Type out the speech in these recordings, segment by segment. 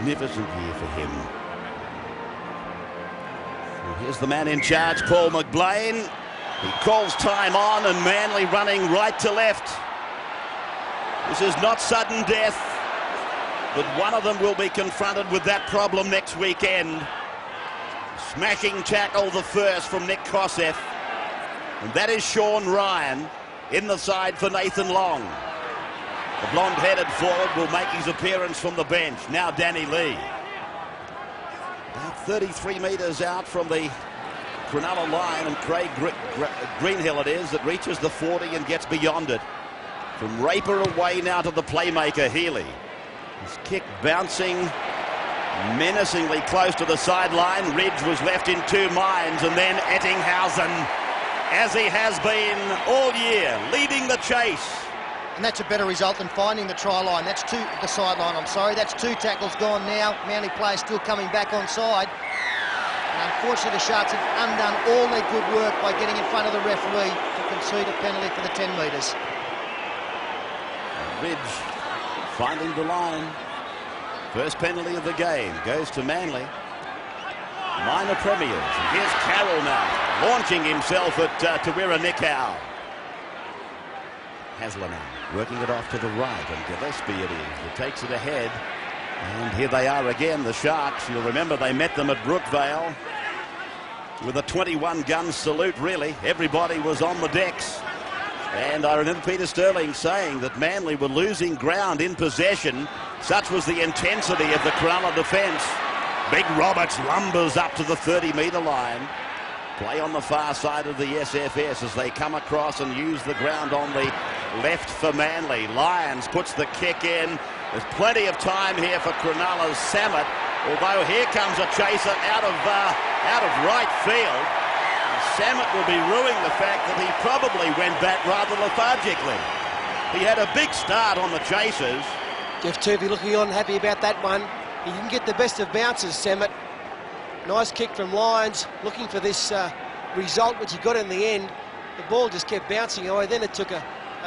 magnificent year for him. And here's the man in charge, Paul McBlain. He calls time on, and Manly running right to left. This is not sudden death, but one of them will be confronted with that problem next weekend. Smashing tackle, the first from Nick Kosef. And that is Sean Ryan in the side for Nathan Long. The blonde-headed forward will make his appearance from the bench. Now Danny Lee. About 33 metres out from the Cronulla line, and Craig Greenhill it is that reaches the 40 and gets beyond it. From Raper away now to the playmaker Healy. His kick bouncing menacingly close to the sideline. Ridge was left in two minds, and then Ettinghausen, as he has been all year, leading the chase. And that's a better result than finding the try line. That's the sideline, I'm sorry. That's two tackles gone now. Manly players still coming back on side. And unfortunately, the Sharks have undone all their good work by getting in front of the referee to concede a penalty for the 10 metres. Ridge finding the line. First penalty of the game goes to Manly. Minor premiers. And here's Carroll now, launching himself at Tawira Nikau. Hasler now working it off to the right, and Gillespie it is that takes it ahead. And here they are again, the Sharks. You'll remember they met them at Brookvale with a 21-gun salute, really. Everybody was on the decks. And I remember Peter Sterling saying that Manly were losing ground in possession. Such was the intensity of the Cronulla defence. Big Roberts lumbers up to the 30-metre line. Play on the far side of the SFS as they come across and use the ground on the left for Manly. Lyons puts the kick in. There's plenty of time here for Cronulla's Samet, although here comes a chaser out of right field. And Samet will be ruining the fact that he probably went back rather lethargically. He had a big start on the chasers. Jeff Turvey looking on, happy about that one. He didn't get the best of bounces, Samet. Nice kick from Lyons, looking for this result, which he got in the end. The ball just kept bouncing away. Then it took a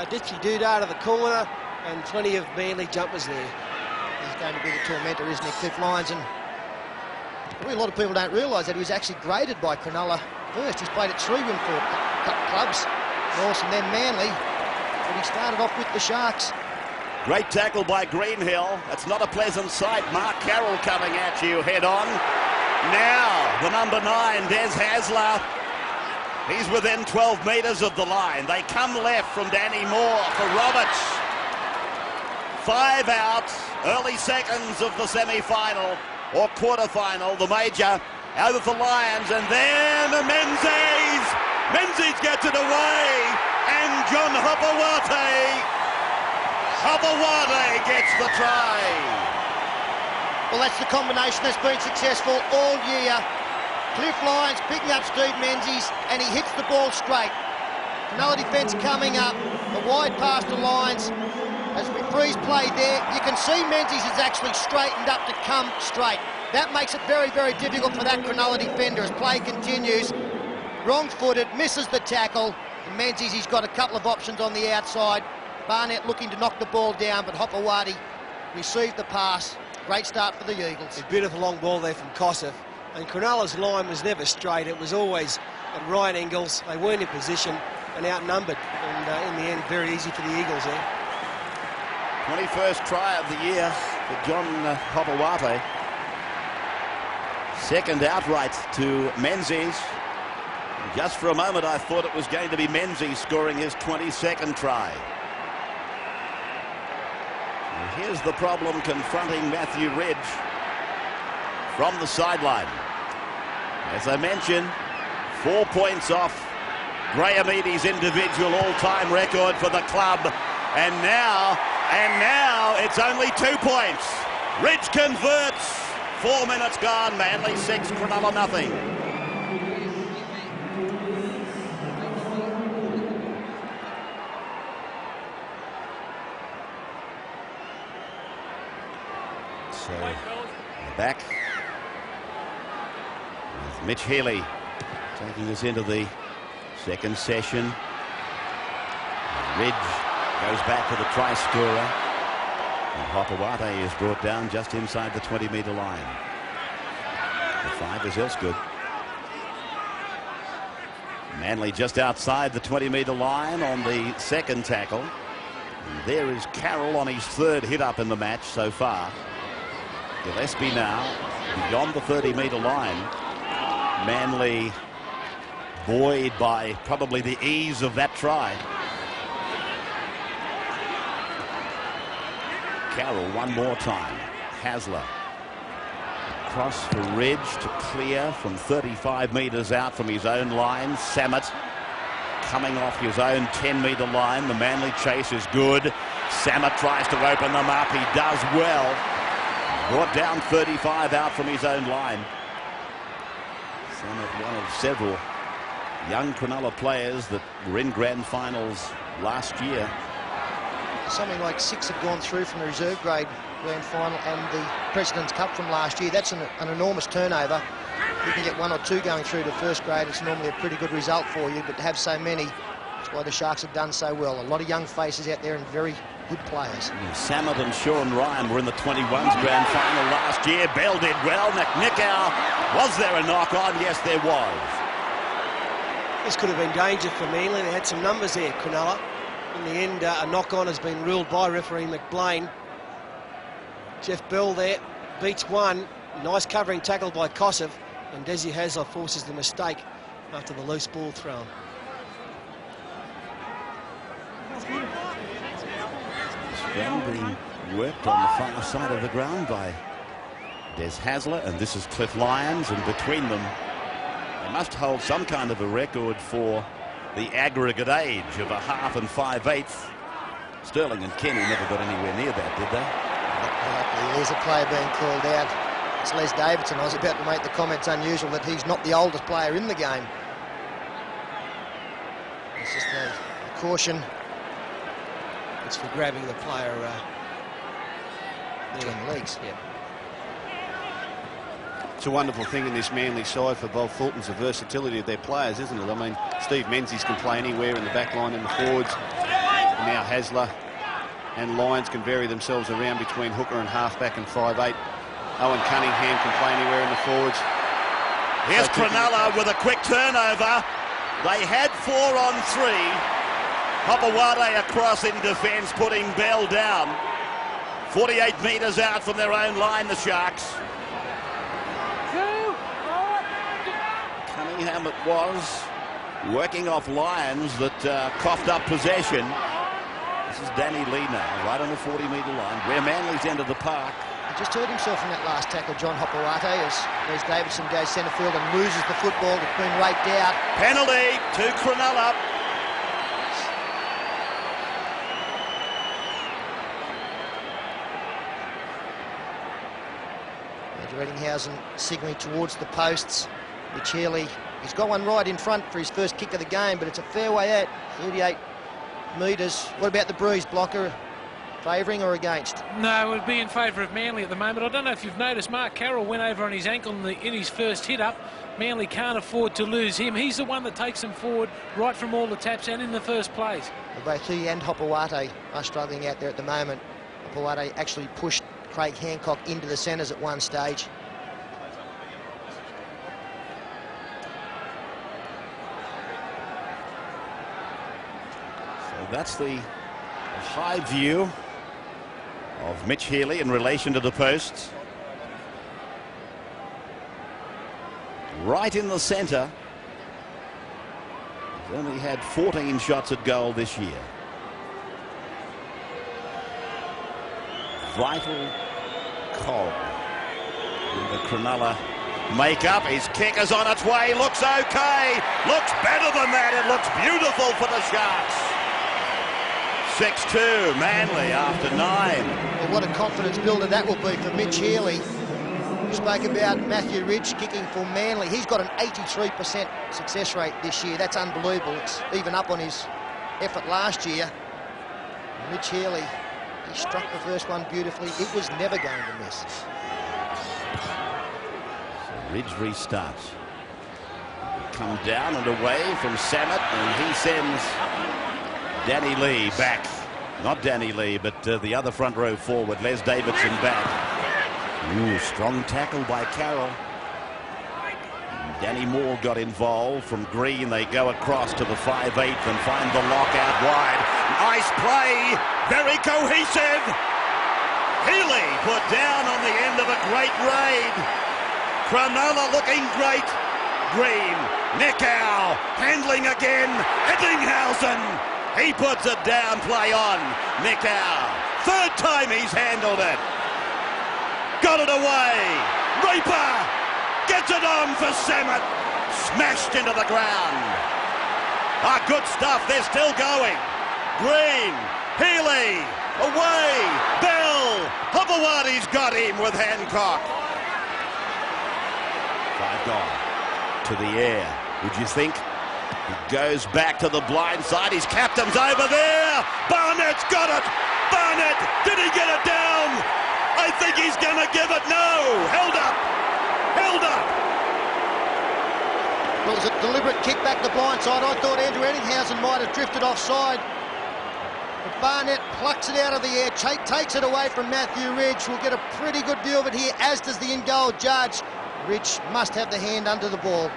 ditchy-doo-dah to the corner, and plenty of Manly jumpers there. He's going to be the tormentor, isn't he, Cliff Lyons? And probably a lot of people don't realise that he was actually graded by Cronulla first. He's played at Treewin for a couple of clubs, North and then Manly, but he started off with the Sharks. Great tackle by Greenhill. That's not a pleasant sight. Mark Carroll coming at you head on. Now, the number 9, Des Hasler. He's within 12 metres of the line. They come left from Danny Moore for Roberts. 5 out, early seconds of the semi-final or quarter-final. The major out of the Lions, and then Menzies. Menzies gets it away, and John Hopewate gets the try. Well, that's the combination that's been successful all year. Cliff Lyons picking up Steve Menzies, and he hits the ball straight. Cronulla defence coming up, a wide pass to Lyons. As we freeze play there, you can see Menzies has actually straightened up to come straight. That makes it very, very difficult for that Cronulla defender as play continues. Wrong-footed, misses the tackle. And Menzies, he's got a couple of options on the outside. Barnett looking to knock the ball down, but Hopewate received the pass. Great start for the Eagles. A beautiful long ball there from Kosef. And Cronulla's line was never straight. It was always at right angles. They weren't in position and outnumbered. And in the end, very easy for the Eagles there. 21st try of the year for John Hopewate. Second outright to Menzies. Just for a moment, I thought it was going to be Menzies scoring his 22nd try. And here's the problem confronting Matthew Ridge from the sideline. As I mentioned, 4 points off Graham Eadie's individual all-time record for the club. And now it's only 2 points. Ridge converts. 4 minutes gone. Manly 6, Cronulla nothing. So we're back with Mitch Healy taking us into the second session. And Ridge goes back to the try scorer. And Hopewate is brought down just inside the 20-metre line. The 5 is Elsgood. Manly just outside the 20-metre line on the second tackle. And there is Carroll on his 3rd hit up in the match so far. Gillespie now beyond the 30-metre line. Manly buoyed by probably the ease of that try. Carroll one more time. Hasler across for Ridge to clear from 35 metres out from his own line. Samet coming off his own 10-metre line. The Manly chase is good. Samet tries to open them up. He does well. Brought down 35 out from his own line. Samet, one of several young Cronulla players that were in grand finals last year. Something like 6 have gone through from the reserve grade grand final and the President's Cup from last year. That's an enormous turnover. If you can get 1 or 2 going through to first grade, it's normally a pretty good result for you, but to have so many, that's why the Sharks have done so well. A lot of young faces out there and very good players. Samet and Sean Ryan were in the 21s grand final last year. Bell did well. McNichow, was there a knock on? Yes, there was. This could have been danger for Manly. They had some numbers there, Cronulla. In the end, a knock-on has been ruled by referee McBlain. Jeff Bell there beats one. Nice covering tackle by Kosov, and Desi Hasler forces the mistake after the loose ball thrown. Bell being worked on the far side of the ground by Des Hasler, and this is Cliff Lyons, and between them they must hold some kind of a record for the aggregate age of a half and 5/8. Sterling and Kenny never got anywhere near that, did they? There's a player being called out. It's Les Davidson. I was about to make the comments unusual that he's not the oldest player in the game. It's just a caution. It's for grabbing the player Between the legs. Yeah. It's a wonderful thing in this Manly side for Bob Fulton's the versatility of their players, isn't it? I mean, Steve Menzies can play anywhere in the back line and the forwards. And now Hasler and Lyons can vary themselves around between hooker and halfback and 5/8. Owen Cunningham can play anywhere in the forwards. Here's Cronulla with a quick turnover. They had 4 on 3. Hopewate across in defence, putting Bell down. 48 metres out from their own line, the Sharks. Cunningham it was, working off Lyons that coughed up possession. This is Danny Lee now, right on the 40-metre line, where Manly's entered the park. He just hurt himself in that last tackle, John Hopewate, as Les Davidson goes centre field and loses the football. It's been raked out. Penalty to Cronulla. Reddinghausen signalling towards the posts. Mitch Healy, he's got one right in front for his first kick of the game, but it's a fair way out, 38 metres. What about the breeze blocker? Favouring or against? No, it would be in favour of Manly at the moment. I don't know if you've noticed, Mark Carroll went over on his ankle in his first hit-up. Manly can't afford to lose him. He's the one that takes them forward right from all the taps and in the first place. Well, both he and Hopewate are struggling out there at the moment. Hopewate actually pushed Craig Hancock into the centres at one stage. So that's the high view of Mitch Healy in relation to the posts. Right in the centre. He's only had 14 shots at goal this year. Vital cog in the Cronulla make-up. His kick is on its way. Looks okay. Looks better than that. It looks beautiful for the Sharks. 6-2 Manly after 9. Well, what a confidence builder that will be for Mitch Healy. We spoke about Matthew Ridge kicking for Manly. He's got an 83% success rate this year. That's unbelievable. It's even up on his effort last year. Mitch Healy, he struck the first one beautifully. It was never going to miss. So Ridge restarts. Come down and away from Samet, and he sends Danny Lee back Not Danny Lee, but the other front row forward, Les Davidson back. Ooh, strong tackle by Carroll. Danny Moore got involved. From Green, they go across to the 5/8 and find the lock out wide. Nice play, very cohesive. Healy put down on the end of a great raid. Cronulla looking great. Green, Nickau, handling again. Eddinghausen, he puts it down, play on. Nickau, third time he's handled it. Got it away. Reaper gets it on for Samet. Smashed into the ground. Ah, good stuff. They're still going. Green, Healy, away. Bell. Hopewadi's got him with Hancock. 5 gone. To the air. Would you think? He goes back to the blind side. His captain's over there. Barnett's got it. Barnett, did he get it down? I think he's going to give it. No. Held up. Held up. Well, it was a deliberate kick back the blind side. I thought Andrew Eddinghausen might have drifted offside. But Barnett plucks it out of the air, takes it away from Matthew Ridge. We'll get a pretty good view of it here, as does the in-goal judge. Ridge must have the hand under the ball.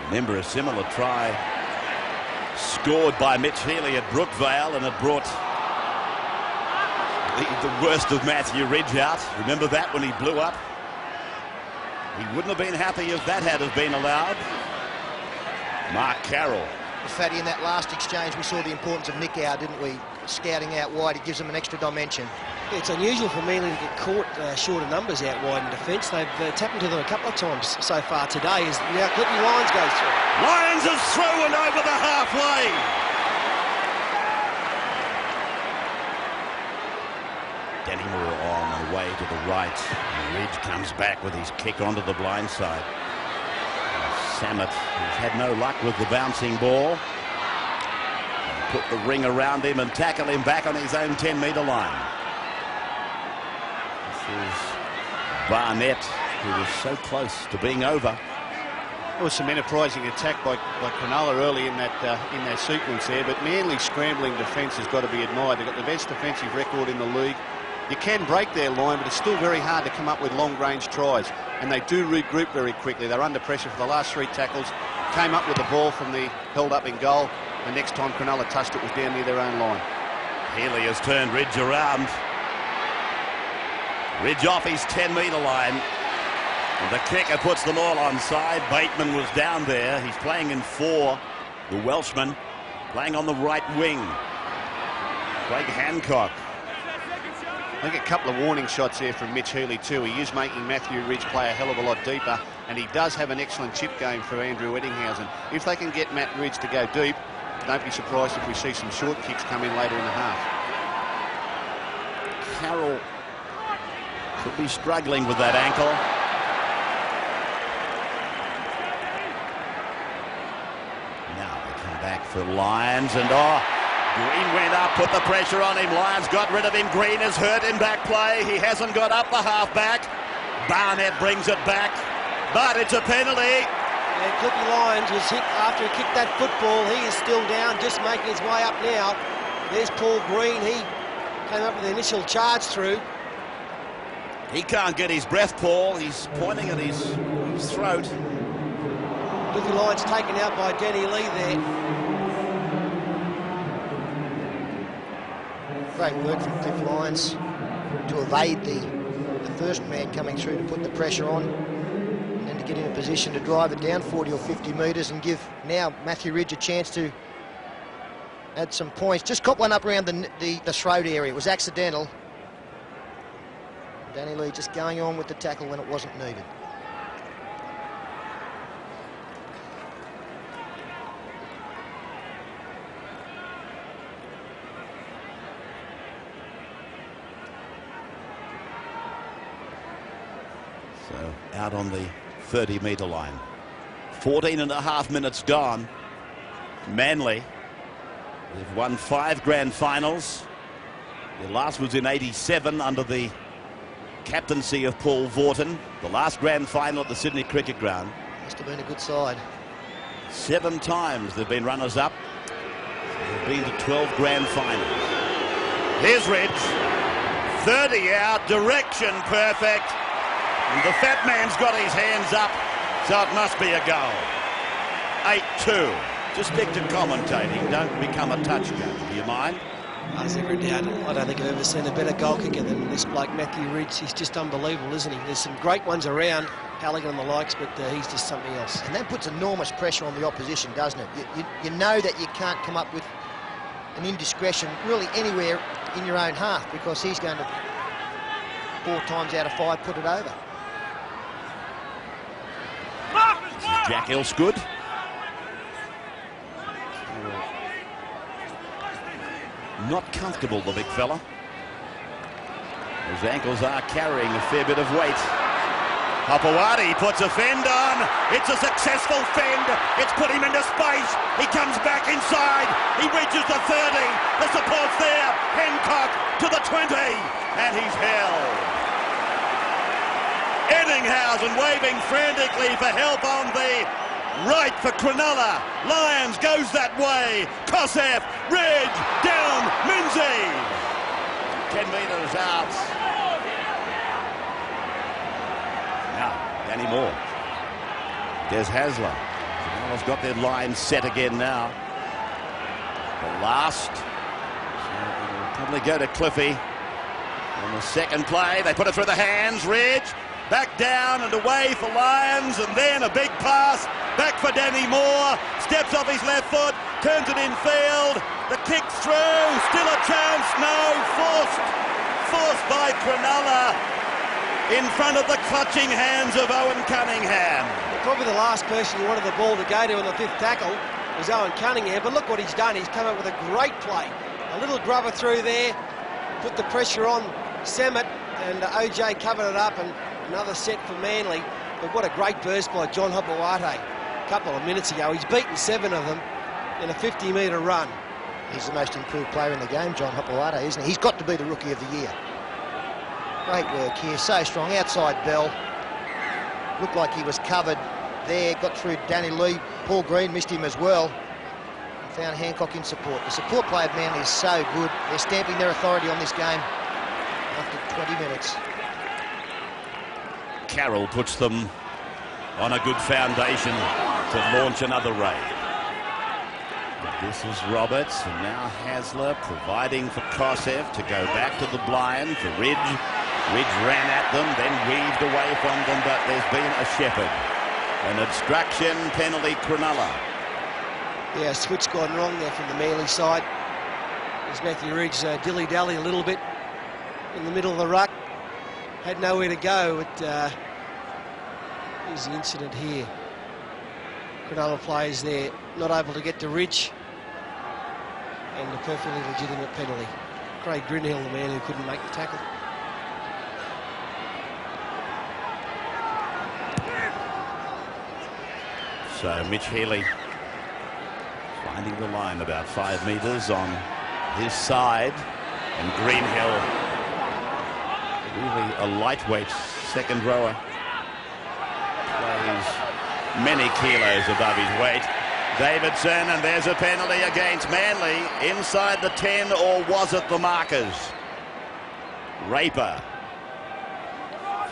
Remember a similar try scored by Mitch Healy at Brookvale, and it brought the worst of Matthew Ridge out. Remember that when he blew up? He wouldn't have been happy if that had have been allowed. Mark Carroll. Fatty, in that last exchange, we saw the importance of Nickau, didn't we? Scouting out wide, it gives them an extra dimension. Yeah, it's unusual for Manly to get caught shorter numbers out wide in defence. They've tapped into them a couple of times so far today as now Clippy Lyons goes through. Lyons is through and over the halfway. Danny Moore on the way to the right. And Ridge comes back with his kick onto the blind side. Samet, who's had no luck with the bouncing ball, put the ring around him and tackle him back on his own 10-metre line. This is Barnett, who was so close to being over. There was some enterprising attack by Cronulla early in that sequence there, but Manly's scrambling defence has got to be admired. They've got the best defensive record in the league. You can break their line, but it's still very hard to come up with long-range tries. And they do regroup very quickly. They're under pressure for the last 3 tackles. Came up with the ball from the held up in goal. The next time Cronulla touched it was down near their own line. Healy has turned Ridge around. Ridge off his 10-metre line. And the kicker puts them all onside. Bateman was down there. He's playing in 4. The Welshman playing on the right wing. Craig Hancock. I think a couple of warning shots there from Mitch Healy too. He is making Matthew Ridge play a hell of a lot deeper, and he does have an excellent chip game for Andrew Eddinghausen. If they can get Matt Ridge to go deep, don't be surprised if we see some short kicks come in later in the half. Carroll could be struggling with that ankle. Now they come back for Lyons, and Green went up, put the pressure on him. Lyons got rid of him. Green has hurt him back play. He hasn't got up the half-back. Barnett brings it back, but it's a penalty. And Clippy Lyons was hit after he kicked that football. He is still down, just making his way up now. There's Paul Green. He came up with the initial charge through. He can't get his breath, Paul. He's pointing at his throat. Clippy Lyons taken out by Danny Lee there. Great work from Cliff Lyons to evade the first man coming through to put the pressure on, and then to get in a position to drive it down 40 or 50 metres and give now Matthew Ridge a chance to add some points. Just caught one up around the throat area. It was accidental. Danny Lee just going on with the tackle when it wasn't needed. So out on the 30-metre line. 14.5 minutes gone. Manly, they've won 5 grand finals. The last was in '87 under the captaincy of Paul Vaughton. The last grand final at the Sydney Cricket Ground. Must have been a good side. 7 times they've been runners-up. They've been to 12 grand finals. Here's Ridge. 30 out, direction perfect. And the fat man's got his hands up, so it must be a goal. 8-2. Just stick to commentating. Don't become a touch coach. Do you mind? There's every doubt. I don't think I've ever seen a better goal kicker than this bloke, Matthew Ridge. He's just unbelievable, isn't he? There's some great ones around, Halligan and the likes, but he's just something else. And that puts enormous pressure on the opposition, doesn't it? You know that you can't come up with an indiscretion really anywhere in your own half, because he's going to 4 times out of 5 put it over. Jack Elsgood. Not comfortable, the big fella. His ankles are carrying a fair bit of weight. Hopewadi puts a fend on. It's a successful fend. It's put him into space. He comes back inside. He reaches the 30. The support's there. Hancock to the 20. And he's held. Eddinghausen waving frantically for help on the right for Cronulla. Lions goes that way. Kosef, Ridge, down, Minzy. 10 metres out. Now, Danny Moore. There's Hasler. Cronulla's got their line set again now. The last. So it'll probably go to Cliffy. On the second play, they put it through the hands. Ridge. Back down and away for Lions, and then a big pass back for Danny Moore. Steps off his left foot, turns it in field. The kick's through, still a chance. No, forced by Cronulla in front of the clutching hands of Owen Cunningham. Probably the last person you wanted the ball to go to on the 5th tackle was Owen Cunningham, but look what he's done. He's come up with a great play. A little grubber through there, put the pressure on Samet, and OJ covered it up, and another set for Manly. But what a great burst by John Hopewadi a couple of minutes ago. He's beaten 7 of them in a 50-metre run. He's the most improved player in the game, John Hopewadi, isn't he? He's got to be the Rookie of the Year. Great work here, so strong. Outside Bell. Looked like he was covered there. Got through Danny Lee. Paul Green missed him as well. And found Hancock in support. The support play of Manly is so good. They're stamping their authority on this game after 20 minutes. Carroll puts them on a good foundation to launch another raid. This is Roberts, and now Hasler providing for Kosef to go back to the blind for Ridge. Ridge ran at them, then weaved away from them, but there's been a shepherd. An obstruction penalty, Cronulla. Yeah, switch gone wrong there from the Manly side. As Matthew Ridge dilly-dally a little bit in the middle of the ruck. Had nowhere to go, but here's the incident here. Cronulla players there not able to get to Ridge, and a perfectly legitimate penalty. Craig Grinhill, the man who couldn't make the tackle. So Mitch Healy finding the line about 5 metres on his side, and Greenhill, really a lightweight second rower, plays many kilos above his weight. Davidson, and there's a penalty against Manly inside the 10, or was it the markers? Raper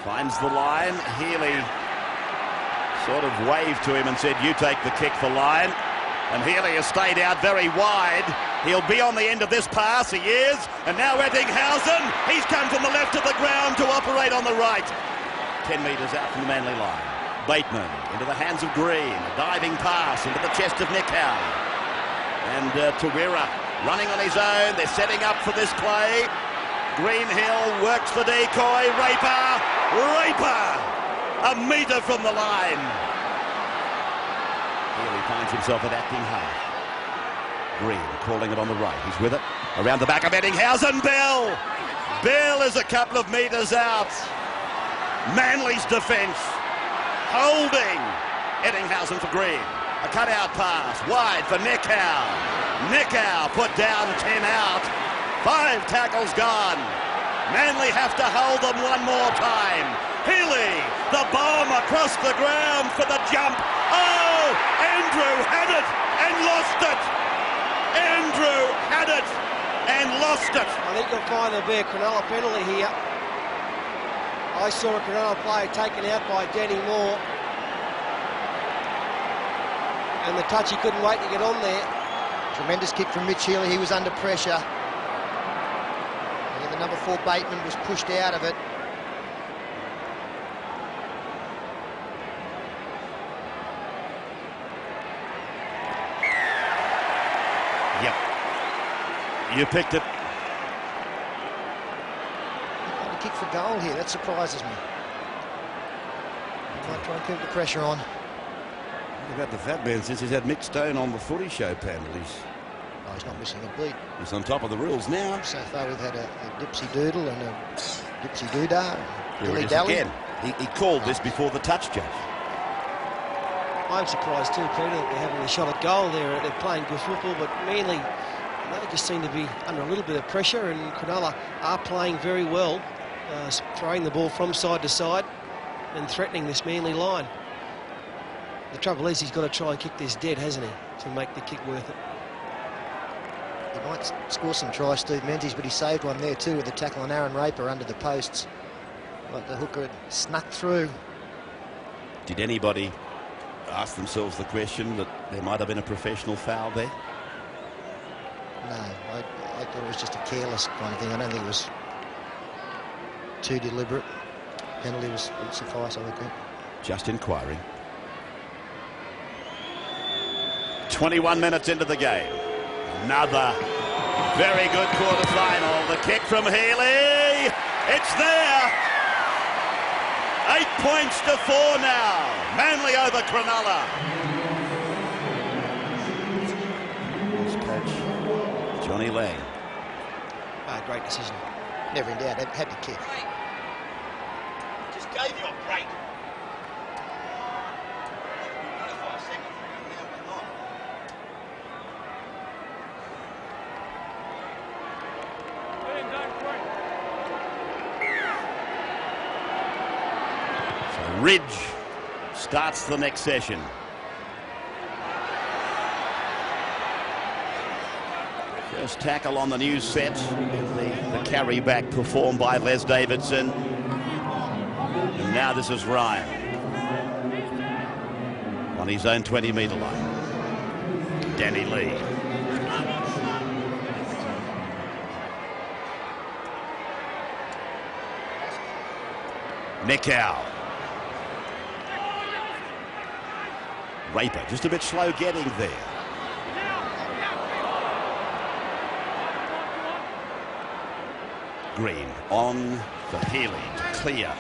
finds the line. Healy sort of waved to him and said, "You take the kick for line." And Healy has stayed out very wide. He'll be on the end of this pass. He is. And now Eddinghausen. He's come from the left of the ground to operate on the right. 10 metres out from the Manly line. Bateman into the hands of Green. A diving pass into the chest of Nick Howe. And Tawira running on his own. They're setting up for this play. Greenhill works the decoy. Raper! A metre from the line. Healy finds himself at acting half. Green calling it on the right. He's with it. Around the back of Eddinghausen. Bell is a couple of metres out. Manly's defence holding Eddinghausen for Green. A cut-out pass wide for Nick Howe. Put down, 10 out. 5 tackles gone. Manly have to hold them one more time. Healy, the bomb across the ground for the jump. Oh, Andrew had it and lost it. Andrew had it and lost it. I think you'll find there'll be a Cronulla penalty here. I saw a Cronulla player taken out by Danny Moore. And the touchy couldn't wait to get on there. Tremendous kick from Mitch Healy. He was under pressure. Yeah, the number 4 Bateman was pushed out of it. Yep. You picked it. A kick for goal here. That surprises me. Might try and keep the pressure on. What about the fat man since he's had Mick Stone on the footy show panel? He's not missing a beat. He's on top of the rules now. So far we've had a dipsy doodle and a dipsy doodah. Here it is again. He called this before the touch judge. I'm surprised too, Peter, that they're having a shot at goal there. They're playing good football, but mainly they just seem to be under a little bit of pressure, and Cronulla are playing very well, throwing the ball from side to side and threatening this Manly line. The trouble is he's got to try and kick this dead, hasn't he, to make the kick worth it. He might score some tries, Steve Menzies, but he saved one there too with the tackle on Aaron Raper under the posts. Like the hooker had snuck through. Did anybody ask themselves the question that there might have been a professional foul there? No, I thought it was just a careless kind of thing. I don't think it was too deliberate. Penalty would suffice, I would think. Just inquiring. 21 minutes into the game. Another very good quarter-final. The kick from Healy. It's there. 8 points to 4 now. Manly over Cronulla. This coach, Johnny Lang. Great decision. Never in doubt, had to kick. Just gave you a break. Ridge starts the next session. First tackle on the new set. The carry back performed by Les Davidson. And now this is Ryan on his own 20-metre line. Danny Lee. Nicow. Raper just a bit slow getting there. Green on for Healy to clear.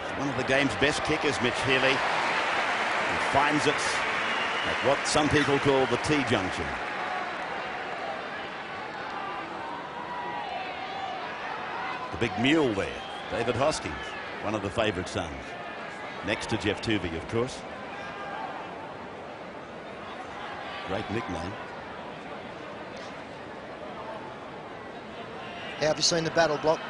He's one of the game's best kickers, Mitch Healy. He finds it at what some people call the T-junction. The big mule there, David Hoskins, one of the favourite sons. Next to Jeff Tuvey, of course. Great nickname. How have you seen the battle block?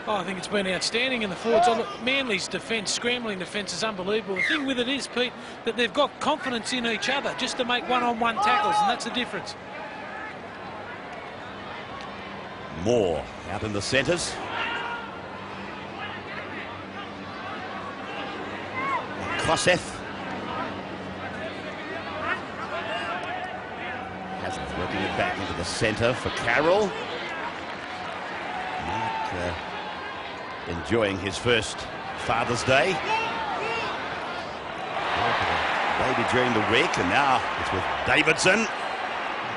Oh, I think it's been outstanding in the forwards. Oh, look, Manly's defence, scrambling defence is unbelievable. The thing with it is, Pete, that they've got confidence in each other just to make one-on-one tackles, and that's the difference. Moore out in the centres. Koseth. Hasn't working it back into the centre for Carroll. Mark enjoying his first Father's Day. Maybe during the week, and now it's with Davidson.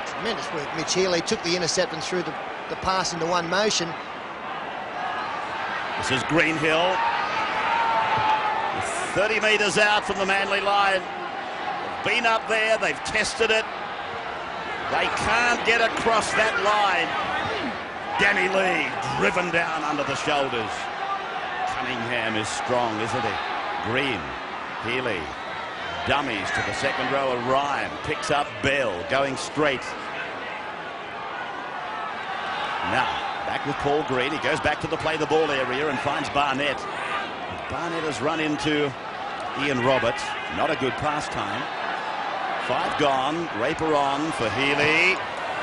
Tremendous work. Mitch Healy took the intercept and threw the pass into one motion. This is Greenhill. 30 metres out from the Manly line. They've been up there, they've tested it. They can't get across that line. Danny Lee driven down under the shoulders. Cunningham is strong, isn't he? Green, Healy, dummies to the second row of Ryan. Picks up Bell, going straight. Now, back with Paul Green. He goes back to the play the ball area and finds Barnett. Barnett has run into Ian Roberts. Not a good pass time. 5 gone. Raper on for Healy.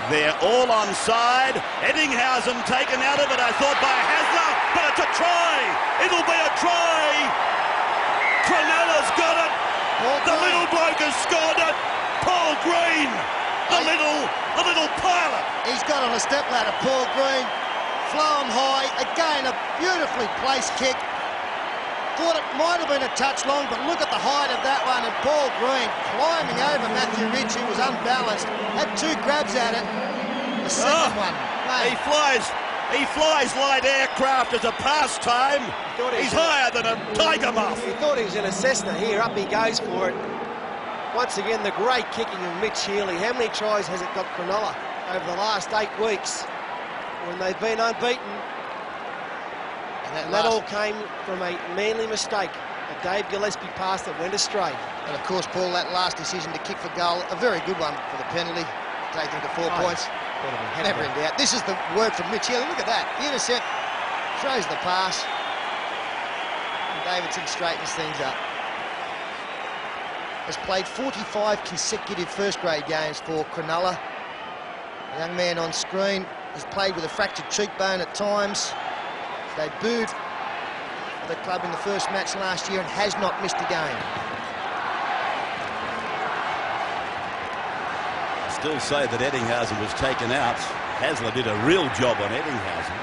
They're all onside. Eddinghausen taken out of it, I thought, by Hasler, but it's a try. It'll be a try. Cronulla's got it. The little bloke has scored it. Paul Green, the little pilot. He's got on a stepladder, Paul Green. Flown high. Again, a beautifully placed kick. Thought it might have been a touch long, but look at the height of that one. And Paul Green climbing over Matthew Ridge, who was unbalanced. Had 2 grabs at it. The second one. Mate. He flies light aircraft as a pastime. He's higher than a tiger moth. He thought he was in a Cessna. Here, up he goes for it. Once again, the great kicking of Mitch Healy. How many tries has it got Cronulla over the last 8 weeks when they've been unbeaten? And that all came from a Manly mistake, a Dave Gillespie pass that went astray. And of course, Paul, that last decision to kick for goal, a very good one for the penalty, taking to 4 points. Never in doubt. This is the word from Mitch Healy. Look at that. The intercept, throws the pass. And Davidson straightens things up. Has played 45 consecutive first-grade games for Cronulla. The young man on screen has played with a fractured cheekbone at times. Debuted for the club in the first match last year and has not missed a game. Still say that Eddinghausen was taken out. Hasler did a real job on Eddinghausen.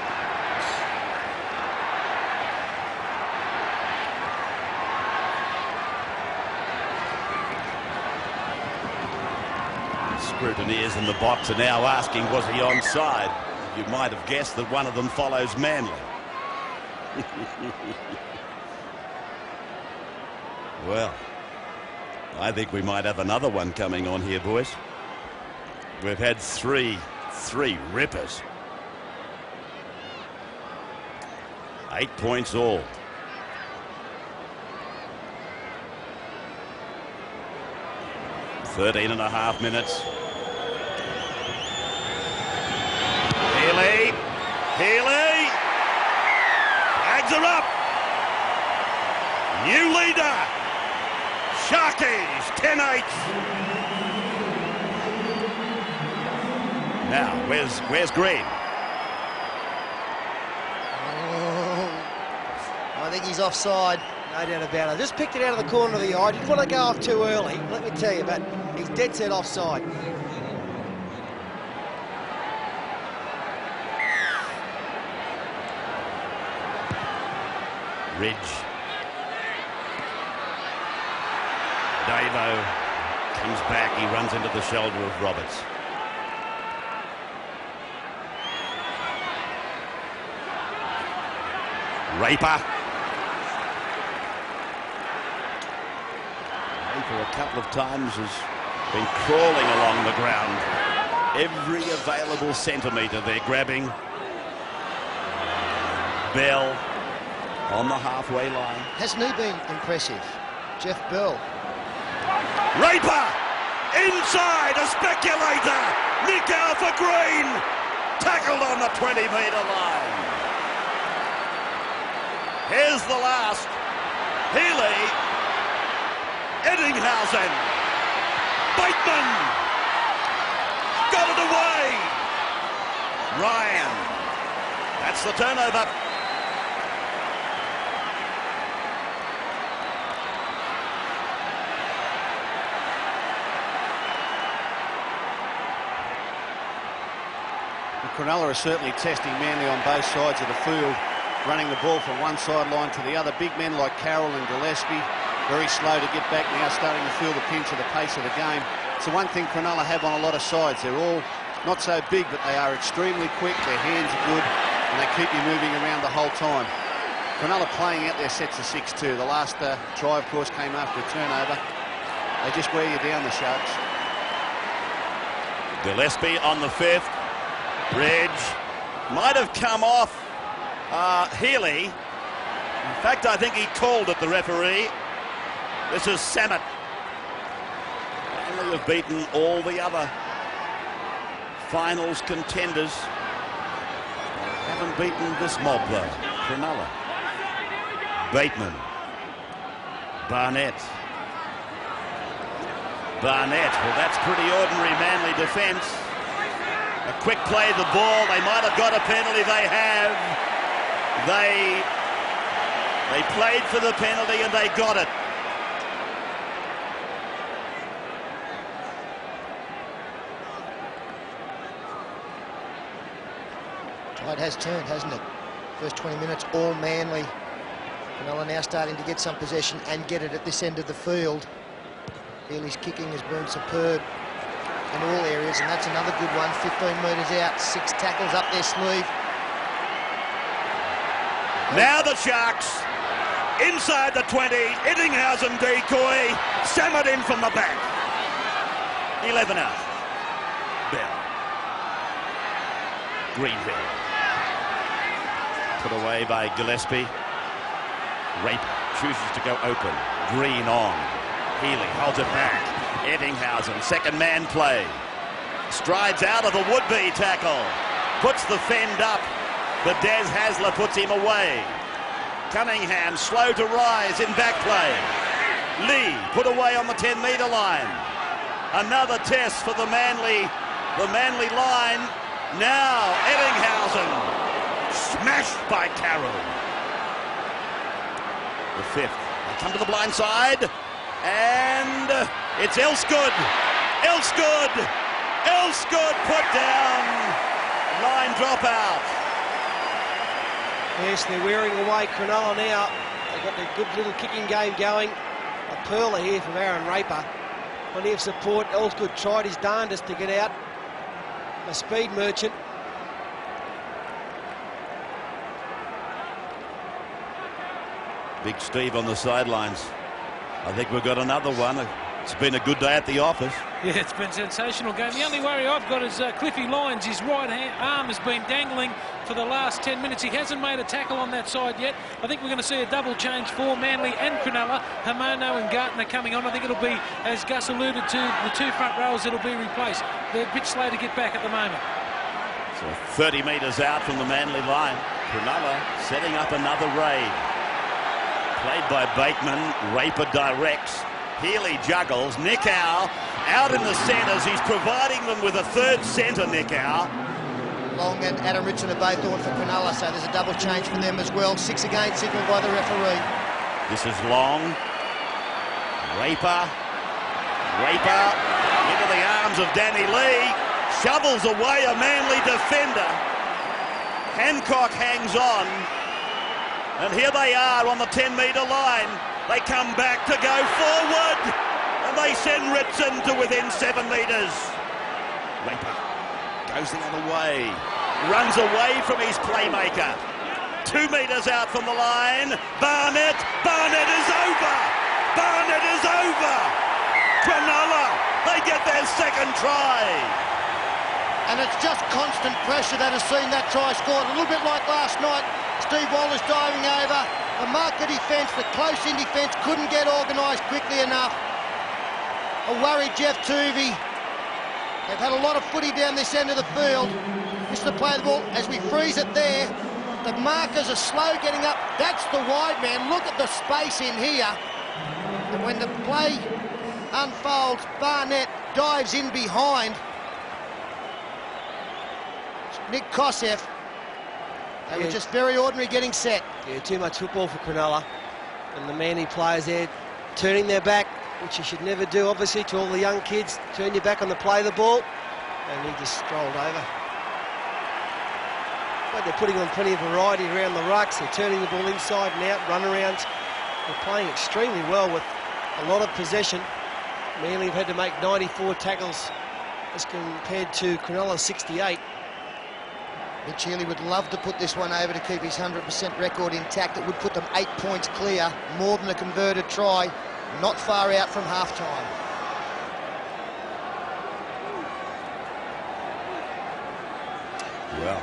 Scrutineers in the box are now asking, was he onside? You might have guessed that one of them follows Manly. Well, I think we might have another one coming on here, boys. We've had three rippers. 8 points all. .5 minutes. Healy. Bags are up. New leader. Sharkies, 10-8. Now, where's Green? I think he's offside. No doubt about it. Just picked it out of the corner of the eye. Didn't want to go off too early, let me tell you, but he's dead set offside. Ridge. Davo comes back. He runs into the shoulder of Roberts. Raper a couple of times has been crawling along the ground. Every available centimetre they're grabbing. Bell on the halfway line. Hasn't he been impressive? Jeff Bell. Raper inside, a speculator. Nick out for Green. Tackled on the 20-metre line. Here's the last. Healy. Eddinghausen. Bateman. Got it away. Ryan. That's the turnover. Cronulla are certainly testing Manly on both sides of the field, running the ball from one sideline to the other. Big men like Carroll and Gillespie, very slow to get back now, starting to feel the pinch of the pace of the game. It's the one thing Cronulla have on a lot of sides. They're all not so big, but they are extremely quick. Their hands are good, and they keep you moving around the whole time. Cronulla playing out their sets of 6-2. The last try, of course, came after a turnover. They just wear you down, the Sharks. Gillespie on the 5th. Ridge might have come off Healy. In fact, I think he called it, the referee. This is Samet. Manly have beaten all the other finals contenders. They haven't beaten this mob, though. Cronulla. Bateman. Barnett. Barnett, well, that's pretty ordinary Manly defence. A quick play of the ball. They might have got a penalty. They have. They played for the penalty and they got it. Tide has turned, hasn't it? First 20 minutes, all Manly. Cronulla now starting to get some possession and get it at this end of the field. Healy's kicking has been superb in all areas, and that's another good one. 15 metres out, 6 tackles up their sleeve. Now the Sharks inside the 20. Ettinghausen decoy. Sammet in from the back. 11 out. Bell. Greenhill. Put away by Gillespie. Rape chooses to go open. Green on. Healy holds it back. Ettinghausen, second man play. Strides out of the would-be tackle. Puts the fend up, but Des Hasler puts him away. Cunningham slow to rise in back play. Lee put away on the 10-metre line. Another test for the Manly line. Now Ettinghausen smashed by Carroll. The 5th. They come to the blind side. And it's Elsgood. Elsgood put down. Line dropout. Yes, they're wearing away Cronulla now. They've got their good little kicking game going. A pearler here from Aaron Raper. Plenty of support. Elsgood tried his darndest to get out. A speed merchant. Big Steve on the sidelines. I think we've got another one. It's been a good day at the office. Yeah, it's been a sensational game. The only worry I've got is Cliffy Lyons. His right arm has been dangling for the last 10 minutes. He hasn't made a tackle on that side yet. I think we're going to see a double change for Manly and Cronulla. Hamono and Gartner coming on. I think it'll be, as Gus alluded to, the 2 front rows that'll be replaced. They're a bit slow to get back at the moment. So 30 metres out from the Manly line. Cronulla setting up another raid. Played by Bateman. Raper directs. Healy juggles. Nickau out in the centres. He's providing them with a third centre, Nickau. Long and Adam Ritson are both on for Cronulla, so there's a double change for them as well. 6 again, signalled by the referee. This is Long. Raper into the arms of Danny Lee. Shovels away a Manly defender. Hancock hangs on. And here they are on the 10-metre line. They come back to go forward. And they send Ritson to within 7 metres. Raper goes the other way. Runs away from his playmaker. 2 metres out from the line. Barnett is over. Barnett is over. Cronulla, they get their second try. And it's just constant pressure that has seen that try scored. A little bit like last night. Steve Waller's diving over. The marker defence, the close-in defence couldn't get organised quickly enough. A worried Jeff Tuvey. They've had a lot of footy down this end of the field. Missed the play of the ball. As we freeze it there, the markers are slow getting up. That's the wide man. Look at the space in here. And when the play unfolds, Barnett dives in behind Nick Kosef. They were just very ordinary getting set. Yeah, too much football for Cronulla. And the Manly players there turning their back, which you should never do, obviously, to all the young kids. Turn your back on the play of the ball. And he just strolled over. But they're putting on plenty of variety around the rucks. They're turning the ball inside and out, run-arounds. They're playing extremely well with a lot of possession. Manly have had to make 94 tackles as compared to Cronulla's 68. Mitch Healy would love to put this one over to keep his 100% record intact. It would put them 8 points clear, more than a converted try, not far out from half-time. Well,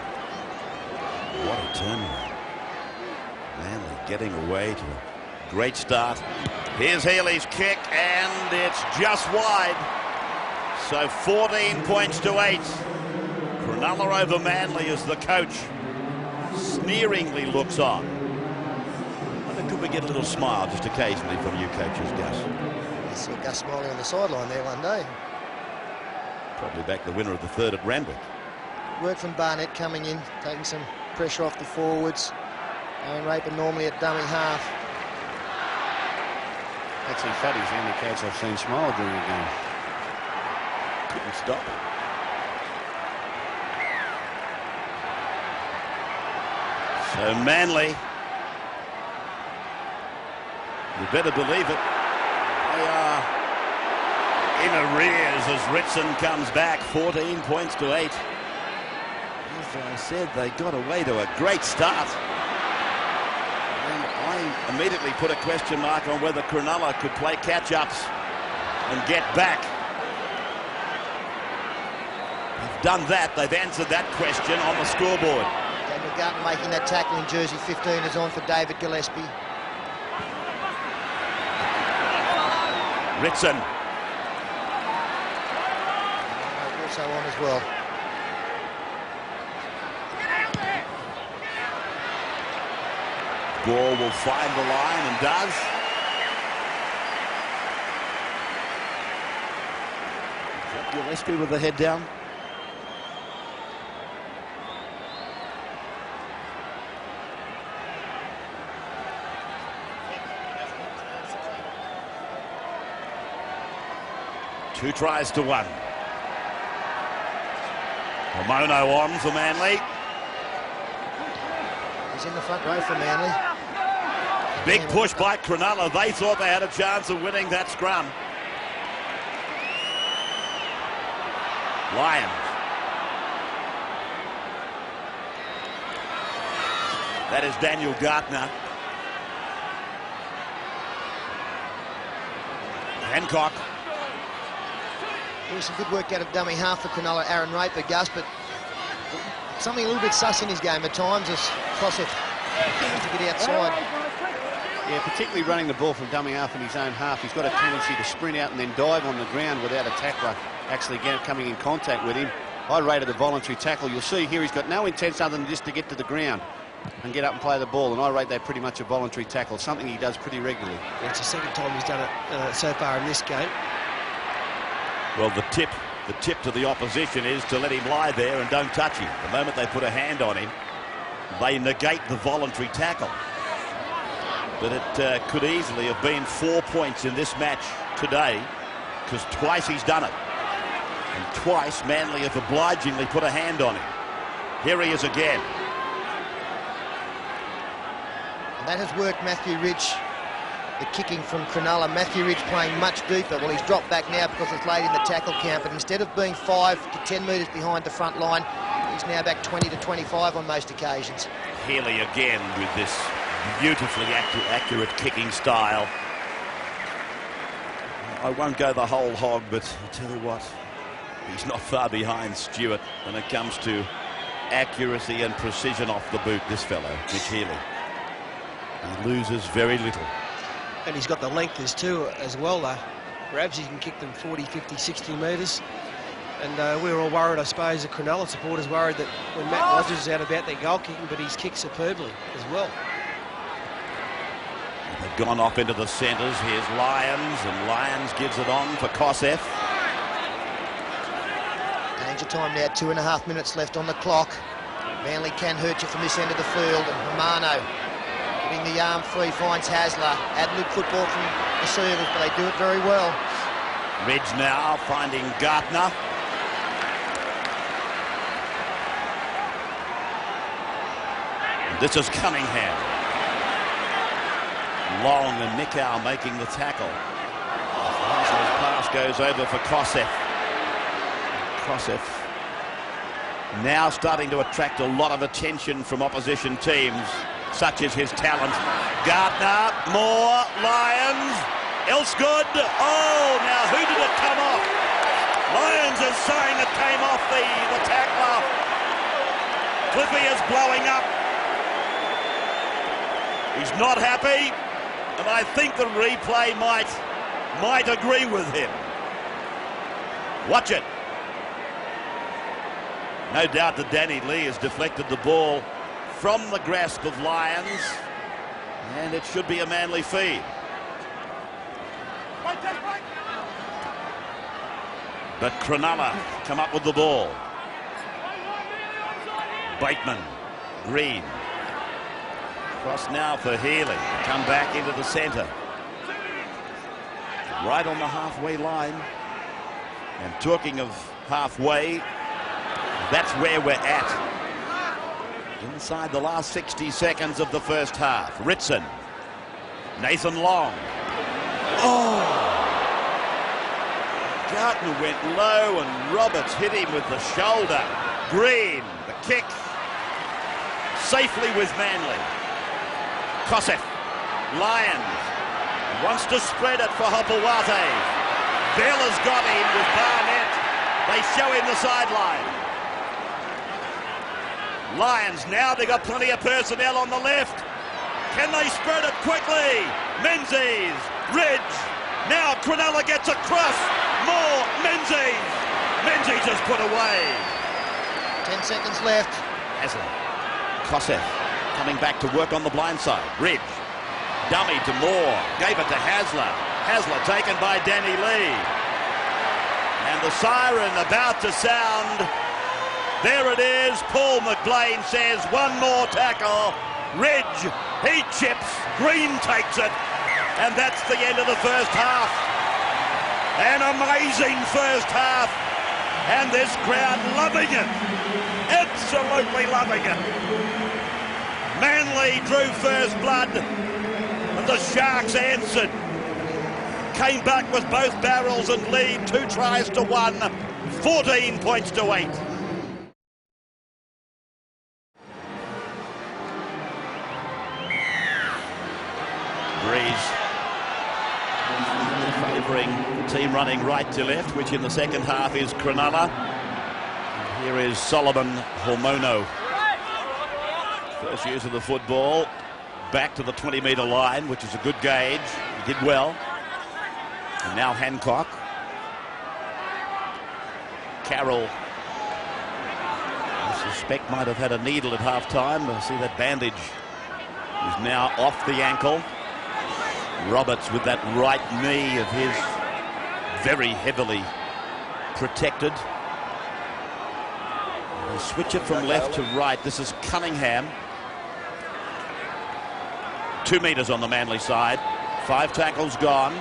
what a turnaround. Manly getting away to a great start. Here's Healy's kick, and it's just wide. So 14 points to 8. Cronulla over Manly as the coach sneeringly looks on. Wonder, could we get a little smile just occasionally from you coaches, Gus? See Gus Smiley on the sideline there one day. Probably back the winner of the third at Randwick. Work from Barnett coming in, taking some pressure off the forwards. Aaron Raper normally at dummy half. Actually, Fatty's the only catch I've seen smile during the game. Couldn't stop. So Manly, you better believe it, they are in arrears as Ritson comes back, 14 points to 8. As I said, they got away to a great start. And I immediately put a question mark on whether Cronulla could play catch-ups and get back. They've done that. They've answered that question on the scoreboard. Daniel Garton making that tackle in jersey 15 is on for David Gillespie. Ritson. Also on as well. Gore will find the line and does. Is that Gillespie with the head down? Two tries to one. Pomono on for Manly. He's in the front row for Manly. Big push by Cronulla. They thought they had a chance of winning that scrum. Lions. That is Daniel Gartner. Hancock. There was some good work out of dummy half for Cronulla, Aaron Raper, Gus, but something a little bit sus in his game at times as Crosset to get outside. Yeah, particularly running the ball from dummy half in his own half. He's got a tendency to sprint out and then dive on the ground without a tackler actually coming in contact with him. I rated the voluntary tackle. You'll see here he's got no intent other than just to get to the ground and get up and play the ball, and I rate that pretty much a voluntary tackle, something he does pretty regularly. Yeah, it's the second time he's done it so far in this game. Well, the tip to the opposition is to let him lie there and don't touch him. The moment they put a hand on him, they negate the voluntary tackle. But it could easily have been 4 points in this match today, because twice he's done it. And twice Manly have obligingly put a hand on him. Here he is again. And that has worked Matthew Ridge, the kicking from Cronulla. Matthew Ridge playing much deeper. Well, he's dropped back now because it's late in the tackle count, but instead of being 5 to 10 metres behind the front line, he's now back 20 to 25 on most occasions. Healy again with this beautifully accurate kicking style. I won't go the whole hog, but I'll tell you what, he's not far behind Stewart when it comes to accuracy and precision off the boot, this fellow, Mitch Healy. He loses very little. And he's got the length as well. Perhaps he can kick them 40, 50, 60 metres. And we were all worried, I suppose, the Cronulla supporters worried that when Matt Rogers is out about their goal kicking, but he's kicked superbly as well. They've gone off into the centres. Here's Lyons, and Lyons gives it on for Kosef. Danger time now, 2.5 minutes left on the clock. Manly can hurt you from this end of the field, and Romano getting the arm free, finds Hasler. Ad-lib football from the Seals, but they do it very well. Ridge now finding Gartner. And this is Cunningham. Long and Nicow making the tackle. Hasler's pass goes over for Kosef. Kosef now starting to attract a lot of attention from opposition teams, such as his talent. Gartner, more, Lyons, Elsgood. Oh, now who did it come off? Lyons is saying it came off the tackler. Cliffy is blowing up. He's not happy, and I think the replay might agree with him. Watch it. No doubt that Danny Lee has deflected the ball from the grasp of Lyons, and it should be a Manly feed. But Cronulla come up with the ball. Bateman, Green. Cross now for Healy. Come back into the centre. Right on the halfway line. And talking of halfway, that's where we're at. Inside the last 60 seconds of the first half. Ritson. Nathan Long. Oh! Gardner went low and Roberts hit him with the shoulder. Green, the kick. Safely with Manly. Kosef. Lyons. Wants to spread it for Hopewate. Bella's got him with Barnett. They show him the sideline. Lions now, they got plenty of personnel on the left. Can they spread it quickly? Menzies, Ridge. Now Cronulla gets across. More Menzies. Menzies is put away. 10 seconds left. Hasler. Kosef coming back to work on the blind side. Ridge. Dummy to Moore. Gave it to Hasler. Hasler taken by Danny Lee. And the siren about to sound. There it is. Paul McBlain says one more tackle. Ridge, he chips. Green takes it. And that's the end of the first half. An amazing first half. And this crowd loving it. Absolutely loving it. Manly drew first blood. And the Sharks answered. Came back with both barrels and lead 2 tries to 1. 14 points to 8. Breeze favouring the team running right to left, which in the second half is Cronulla. And here is Solomon Hormono. First use of the football. Back to the 20-metre line, which is a good gauge. He did well. And now Hancock. Carroll, I suspect, might have had a needle at half-time. I see that bandage is now off the ankle. Roberts with that right knee of his very heavily protected. They switch it from left to right. This is Cunningham. 2 metres on the Manly side. 5 tackles gone.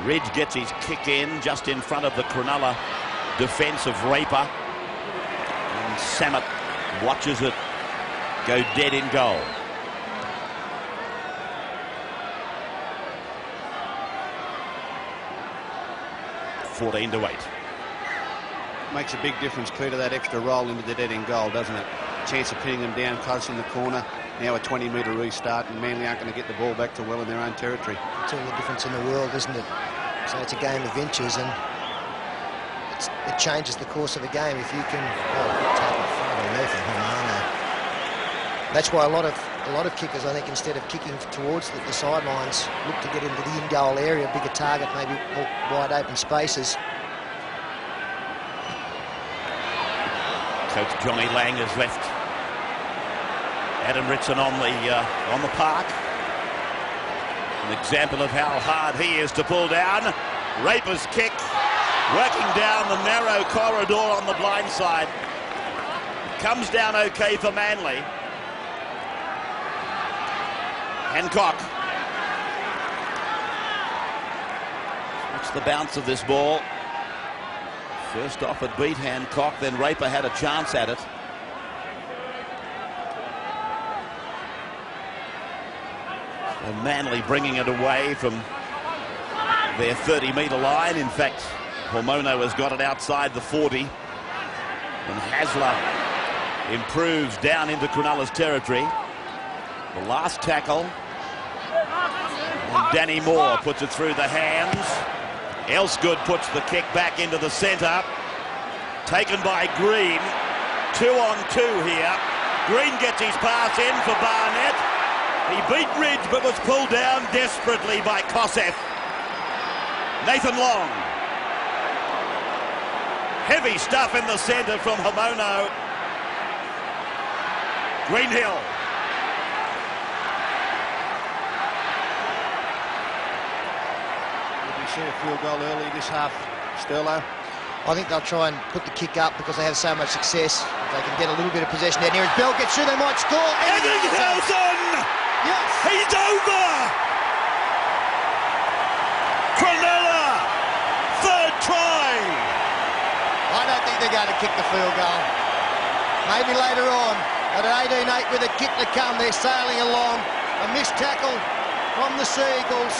Ridge gets his kick in just in front of the Cronulla defence of Raper. And Samet watches it go dead in goal. $14 to 8. Makes a big difference, Peter, that extra roll into the dead end goal, doesn't it? Chance of pinning them down close in the corner. Now a 20-metre restart, and Manly aren't going to get the ball back to well in their own territory. It's all the difference in the world, isn't it? So it's a game of inches, and it changes the course of a game if you can. That's why a lot of kickers, I think, instead of kicking towards the sidelines, look to get into the in-goal area, bigger target, maybe more wide open spaces. Coach Johnny Lang has left Adam Ritson on the park. An example of how hard he is to pull down. Raper's kick, working down the narrow corridor on the blind side. Comes down okay for Manly. Hancock. Watch the bounce of this ball. First off it beat Hancock, then Raper had a chance at it. And Manly bringing it away from their 30-metre line. In fact, Hormono has got it outside the 40. And Hasler improves down into Cronulla's territory. The last tackle. And Danny Moore puts it through the hands. Elsgood puts the kick back into the centre. Taken by Green. 2 on 2 here. Green gets his pass in for Barnett. He beat Ridge but was pulled down desperately by Kosef. Nathan Long. Heavy stuff in the centre from Hormono. Greenhill. see a field goal early this half, Sterlo? I think they'll try and put the kick up because they have so much success. If they can get a little bit of possession down here, as Bell gets through, they might score. Eddinghausen! Yes! He's over! Cronulla! Third try! I don't think they're going to kick the field goal. Maybe later on, but at 18-8 with a kick to come, they're sailing along. A missed tackle from the Seagulls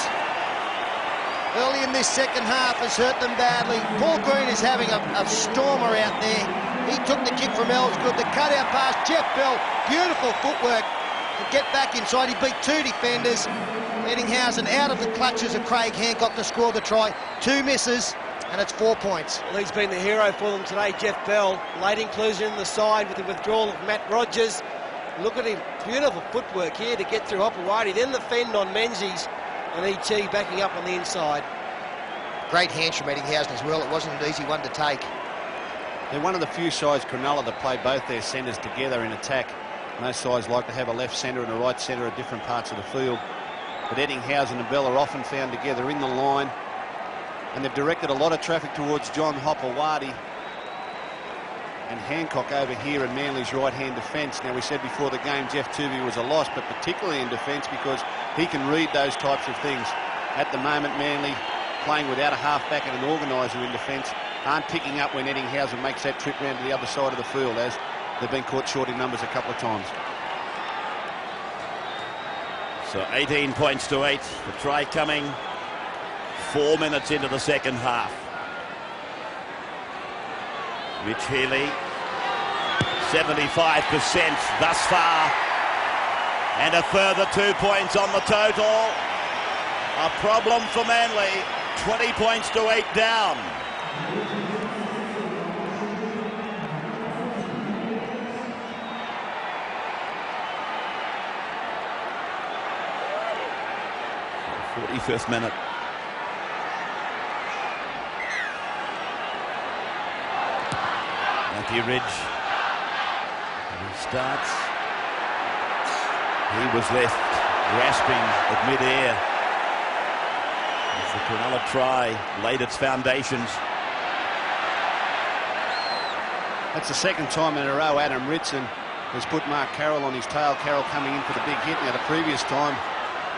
early in this second half has hurt them badly. Paul Green is having a stormer out there. He took the kick from Ellsgood, the cut-out pass, Jeff Bell, beautiful footwork to get back inside. He beat two defenders. Eddinghausen out of the clutches of Craig Hancock to score the try. Two misses, and it's 4 points. Well, he's been the hero for them today, Jeff Bell. Late inclusion in the side with the withdrawal of Matt Rogers. Look at him, beautiful footwork here to get through Hopewadi, then the fend on Menzies, and E.T. backing up on the inside. Great hands from Eddinghausen as well. It wasn't an easy one to take. They're one of the few sides, Cronulla, that play both their centres together in attack. Most sides like to have a left centre and a right centre at different parts of the field. But Eddinghausen and Bell are often found together in the line, and they've directed a lot of traffic towards John Hopewadi and Hancock over here in Manly's right-hand defence. Now, we said before the game Jeff Tuvey was a loss, but particularly in defence because he can read those types of things. At the moment, Manly, playing without a half-back and an organiser in defence, aren't picking up when Eddinghausen makes that trip round to the other side of the field, as they've been caught short in numbers a couple of times. So 18 points to 8. The try coming 4 minutes into the second half. Rich Healy, 75% thus far, and a further 2 points on the total. A problem for Manly, 20 points to 8 down. The 45th minute. Matthew Ridge. And he starts. He was left grasping at mid-air as the Cronulla try laid its foundations. That's the second time in a row Adam Ritson has put Mark Carroll on his tail. Carroll coming in for the big hit. Now, the previous time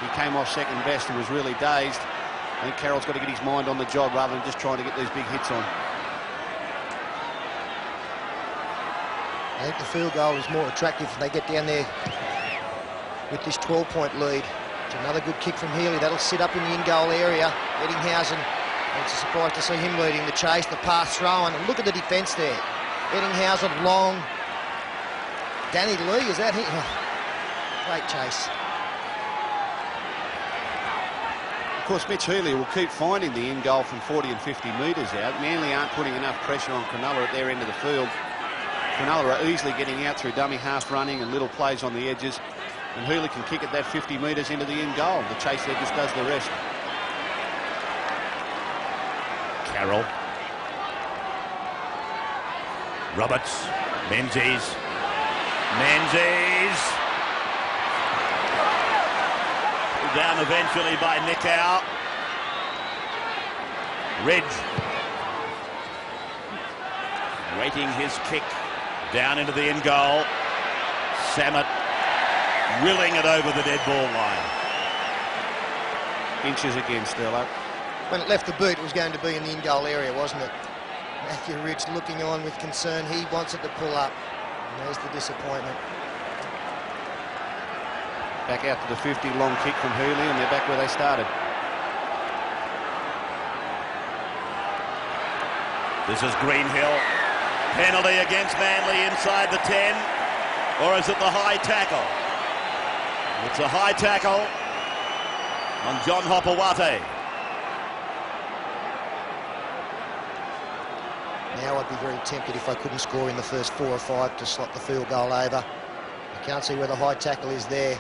he came off second best and was really dazed. I think Carroll's got to get his mind on the job rather than just trying to get these big hits on. I think the field goal is more attractive if they get down there with this 12-point lead. It's another good kick from Healy. That'll sit up in the in-goal area. Eddinghausen, it's a surprise to see him leading the chase, the pass thrown. And look at the defence there. Eddinghausen, long. Danny Lee, is that him? Oh, great chase. Of course, Mitch Healy will keep finding the in-goal from 40 and 50 metres out. Manly aren't putting enough pressure on Cronulla at their end of the field. Cronulla are easily getting out through dummy half running and little plays on the edges. And Healy can kick it that 50 metres into the in-goal. The chase there just does the rest. Carroll. Roberts. Menzies. Menzies. Pulled down eventually by Nicow. Ridge. Waiting his kick down into the in-goal. Samet willing it over the dead ball line. Inches again, Sterlo. When it left the boot, it was going to be in the in-goal area, wasn't it? Matthew Ridge looking on with concern. He wants it to pull up. And there's the disappointment. Back out to the 50, long kick from Healy, and they're back where they started. This is Greenhill. Penalty against Manly inside the 10. Or is it the high tackle? It's a high tackle on John Hopewadi. Now I'd be very tempted if I couldn't score in the first 4 or 5 to slot the field goal over. I can't see where the high tackle is there.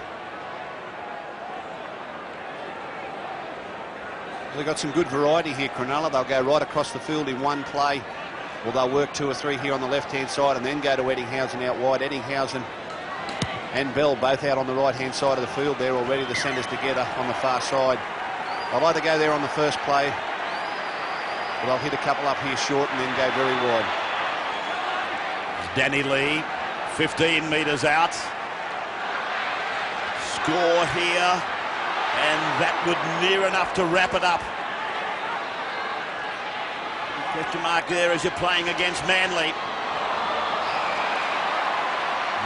They've got some good variety here, Cronulla. They'll go right across the field in one play, or they'll work 2 or 3 here on the left-hand side and then go to Eddinghausen out wide. Eddinghausen and Bell both out on the right-hand side of the field there already, the centres together on the far side. They'll either go there on the first play But they'll hit a couple up here short and then go very wide. Danny Lee, 15 metres out. Score here, and that would near enough to wrap it up. Question mark there as you're playing against Manly.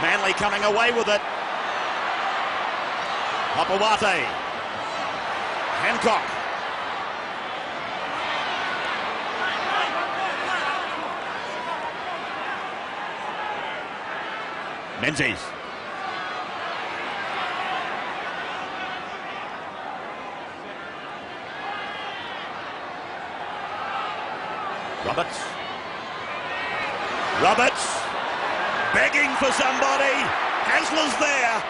Manly coming away with it. Hopewate. Hancock. Menzies. Roberts begging for somebody. Hasler's there.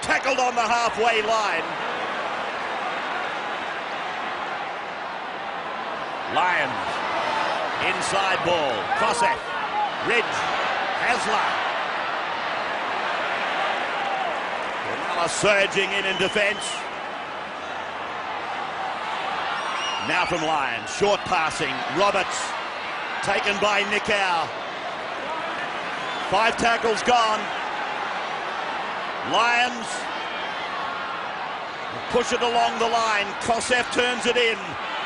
Tackled on the halfway line. Lions. Inside ball. Kosef. Ridge. Hasler. Cronulla surging in defence. Now from Lions. Short passing. Roberts. Taken by Nicow. 5 tackles gone. Lions push it along the line. Kosef turns it in.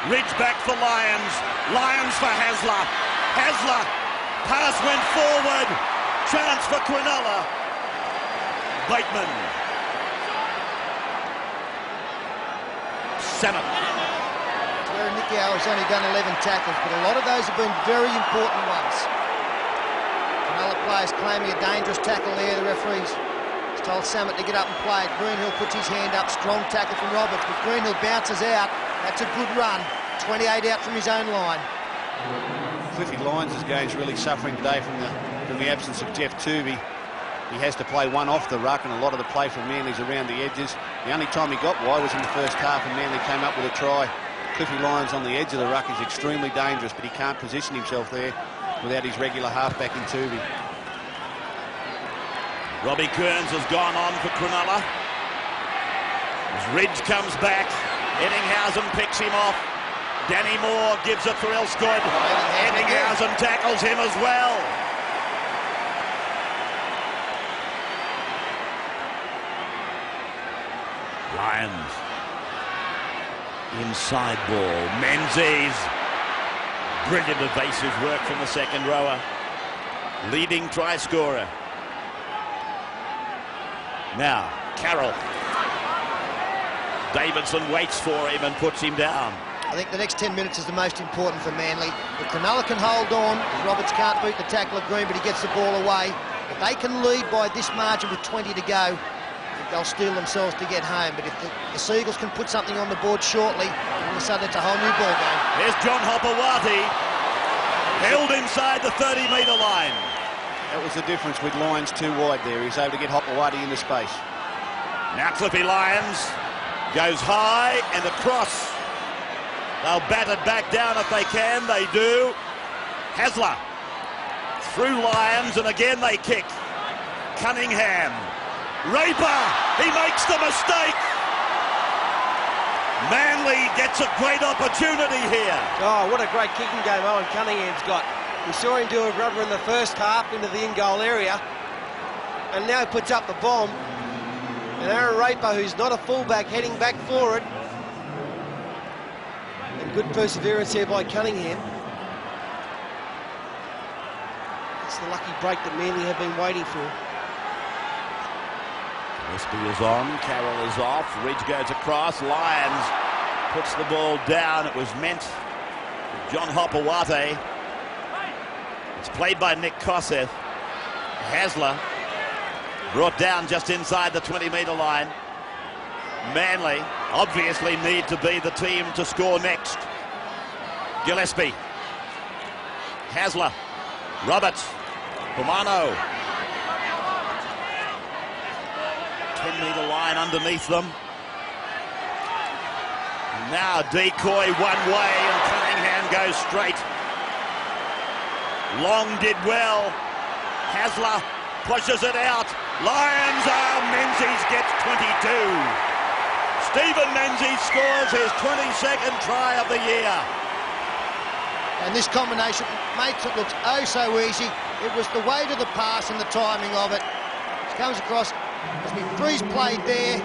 Ridge back for Lions. Lions for Hasler. Hasler. Pass went forward. Chance for Cronulla. Bateman. Salmon. Where Nicow has only done 11 tackles, but a lot of those have been very important ones. Cronulla players claiming a dangerous tackle there. The referees told Samet to get up and play it. Greenhill puts his hand up. Strong tackle from Roberts, but Greenhill bounces out. That's a good run. 28 out from his own line. Cliffy Lyons' game's really suffering today from the absence of Jeff Tooby. He has to play one off the ruck, and a lot of the play from Manly's around the edges. The only time he got wide was in the first half, and Manly came up with a try. Cliffy Lyons on the edge of the ruck is extremely dangerous, but he can't position himself there without his regular halfback in Tooby. Robbie Kearns has gone on for Cronulla. As Ridge comes back, Eddinghausen picks him off. Danny Moore gives it for Elsgood. Eddinghausen tackles him as well. Lions. Inside ball. Menzies. Brilliant evasive work from the second rower. Leading try scorer. Now, Carroll. Davidson waits for him and puts him down. I think the next 10 minutes is the most important for Manly. If Cronulla can hold on, Roberts can't beat the tackle of Green, but he gets the ball away. If they can lead by this margin with 20 to go, they'll steel themselves to get home. But if the Seagulls can put something on the board shortly, all of a sudden it's a whole new ball game. Here's John Hopewate, held inside the 30-metre line. That was the difference with Lyons too wide there. He was able to get Hopewate into space. Now Cliffy Lyons goes high and across. They'll bat it back down if they can. They do. Hasler through Lyons, and again they kick. Cunningham. Raper. He makes the mistake. Manly gets a great opportunity here. Oh, what a great kicking game Owen Cunningham's got. We saw him do a rubber in the first half into the in-goal area, and now he puts up the bomb. And Aaron Raper, who's not a fullback, heading back for it. And good perseverance here by Cunningham. It's the lucky break that Manly have been waiting for. Gillespie is on, Carroll is off, Ridge goes across, Lyons puts the ball down. It was meant for John Hopewate. It's played by Nick Kosef. Hasler brought down just inside the 20-metre line. Manly obviously need to be the team to score next. Gillespie. Hasler. Roberts. Pomano. 10-metre line underneath them. Now decoy one way and Cunningham goes straight. Long did well. Hasler pushes it out. Lions are. Menzies gets 22. Stephen Menzies scores his 22nd try of the year. And this combination makes it look oh so easy. It was the weight of the pass and the timing of it. It comes across, as we freeze played there.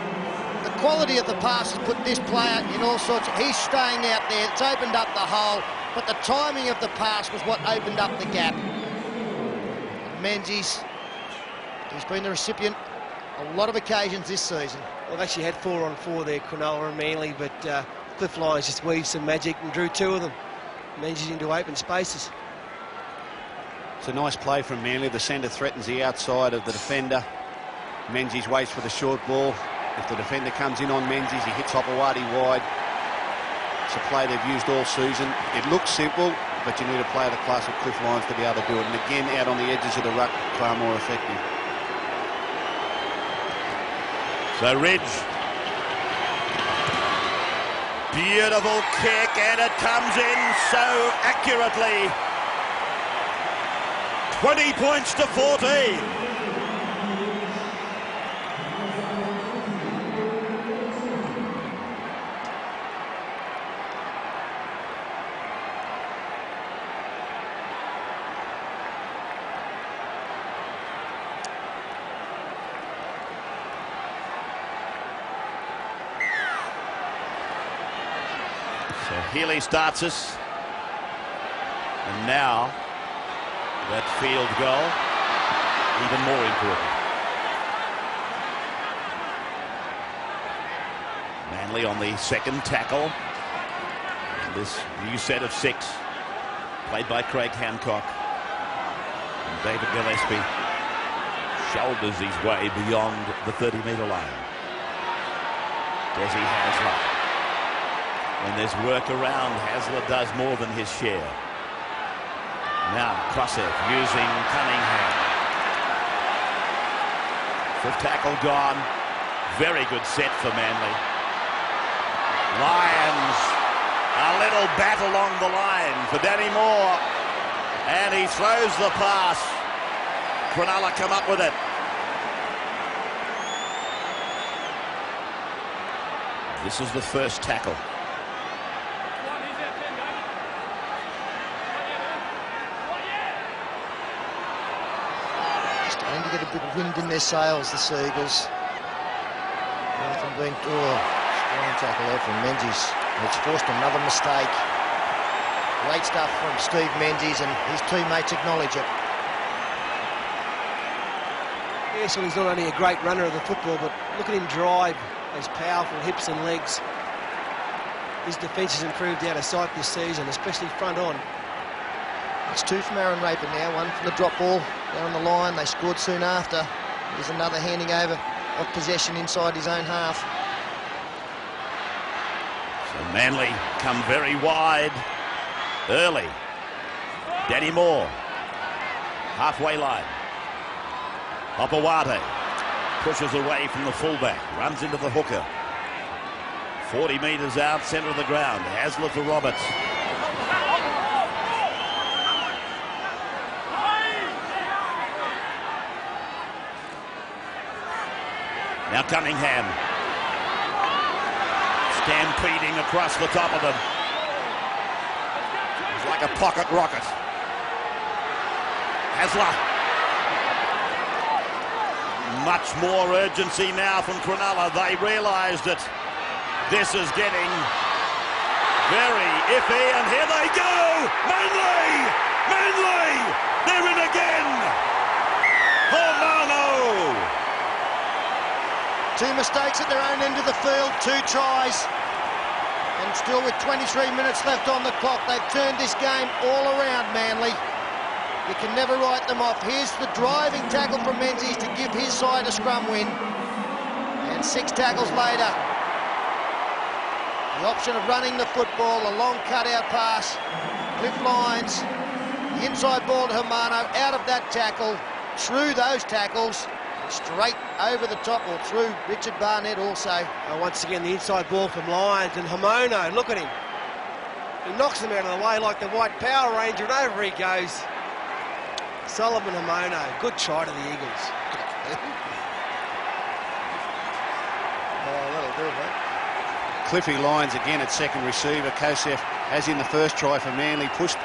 The quality of the pass has put this player in all sorts of... He's staying out there. It's opened up the hole. But the timing of the pass was what opened up the gap. Menzies, he's been the recipient a lot of occasions this season. Well, they've actually had 4-on-4 there, Cronulla and Manly, but Cliff Lyons just weaved some magic and drew 2 of them. Menzies into open spaces. It's a nice play from Manly. The centre threatens the outside of the defender. Menzies waits for the short ball. If the defender comes in on Menzies, he hits Hopewadi wide. It's a play they've used all season. It looks simple, but you need a player the class of Cliff Lyons to be able to do it. And again, out on the edges of the ruck, far more effective. So Ridge. Beautiful kick, and it comes in so accurately. 20 points to 14. So Healy starts us, and now that field goal, even more important. Manly on the second tackle. This new set of 6, played by Craig Hancock. And David Gillespie shoulders his way beyond the 30-metre line. Desi Hasler. When there's work around, Hasler does more than his share. Now Krossev using Cunningham. 5th tackle gone. Very good set for Manly. Lyons, a little bat along the line for Danny Moore, and he throws the pass. Cronulla come up with it. This is the first tackle. Starting to get a bit of wind in their sails, the Seagulls. From being strong tackle there from Menzies. It's forced another mistake. Great stuff from Steve Menzies, and his teammates acknowledge it. Yeah, so he's not only a great runner of the football, but look at him drive, those powerful hips and legs. His defence has improved out of sight this season, especially front on. It's 2 from Aaron Raper now, 1 from the drop ball down the line. They scored soon after. There's another handing over of possession inside his own half. So Manly come very wide early. Danny Moore, halfway line. Hopewadi pushes away from the fullback, runs into the hooker. 40 metres out, centre of the ground. Hasler to Roberts. Now Cunningham. Stampeding across the top of them. It's like a pocket rocket. Hasler. Much more urgency now from Cronulla. They realise that this is getting very iffy, and here they go! Manly! Manly! They're in again! Hormano! 2 mistakes at their own end of the field, 2 tries. And still with 23 minutes left on the clock, they've turned this game all around, Manly. You can never write them off. Here's the driving tackle from Menzies to give his side a scrum win. And 6 tackles later, the option of running the football, a long cutout pass. Cliff Lyons, the inside ball to Hermano, out of that tackle, through those tackles, straight over the top, or through Richard Barnett also. And once again, the inside ball from Lyons, and Hermano, look at him. He knocks them out of the way like the White Power Ranger, and over he goes. Solomon Hermano, good try to the Eagles. Oh, that'll do it, mate. Cliffy Lyons again at second receiver. Kosef, as in the first try for Manly, pushed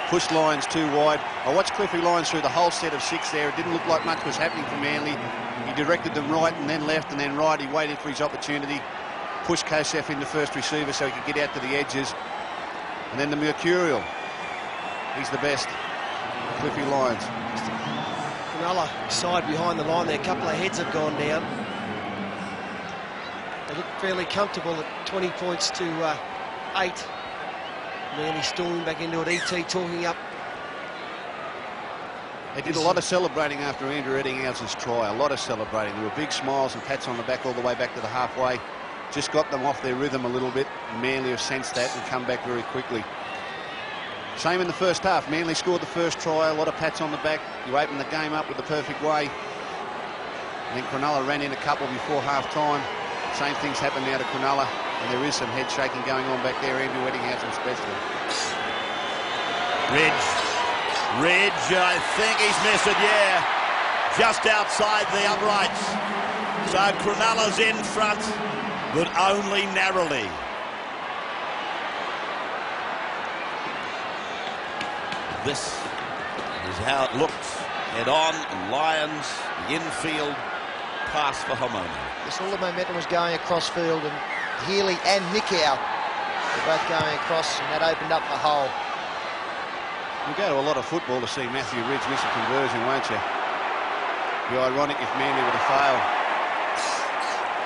Pushed Lyons too wide. I watched Cliffy Lyons through the whole set of 6 there. It didn't look like much was happening for Manly. He directed them right and then left and then right. He waited for his opportunity. Pushed Kosef into first receiver so he could get out to the edges. And then the Mercurial. He's the best. Cliffy Lyons. Cronulla side behind the line there. A couple of heads have gone down. They look fairly comfortable at 20 points to 8. Manly storming back into it. E.T. talking up. They did a lot of celebrating after Andrew Eddinghouse's try. A lot of celebrating. There were big smiles and pats on the back all the way back to the halfway. Just got them off their rhythm a little bit. Manly have sensed that and come back very quickly. Same in the first half. Manly scored the first try. A lot of pats on the back. You open the game up with the perfect way. And then Cronulla ran in a couple before half-time. Same things happen now to Cronulla. And there is some head shaking going on back there. Andrew Eddinghouse especially. Ridge, I think he's missed it, yeah. Just outside the uprights. So Cronulla's in front, but only narrowly. This is how it looked. Head on, and Lyons, the infield pass for Homona. Yes, all the momentum was going across field, and Healy and Nicow were both going across, and that opened up the hole. You'll go to a lot of football to see Matthew Ridge miss a conversion, won't you? It'd be ironic if Manly would have failed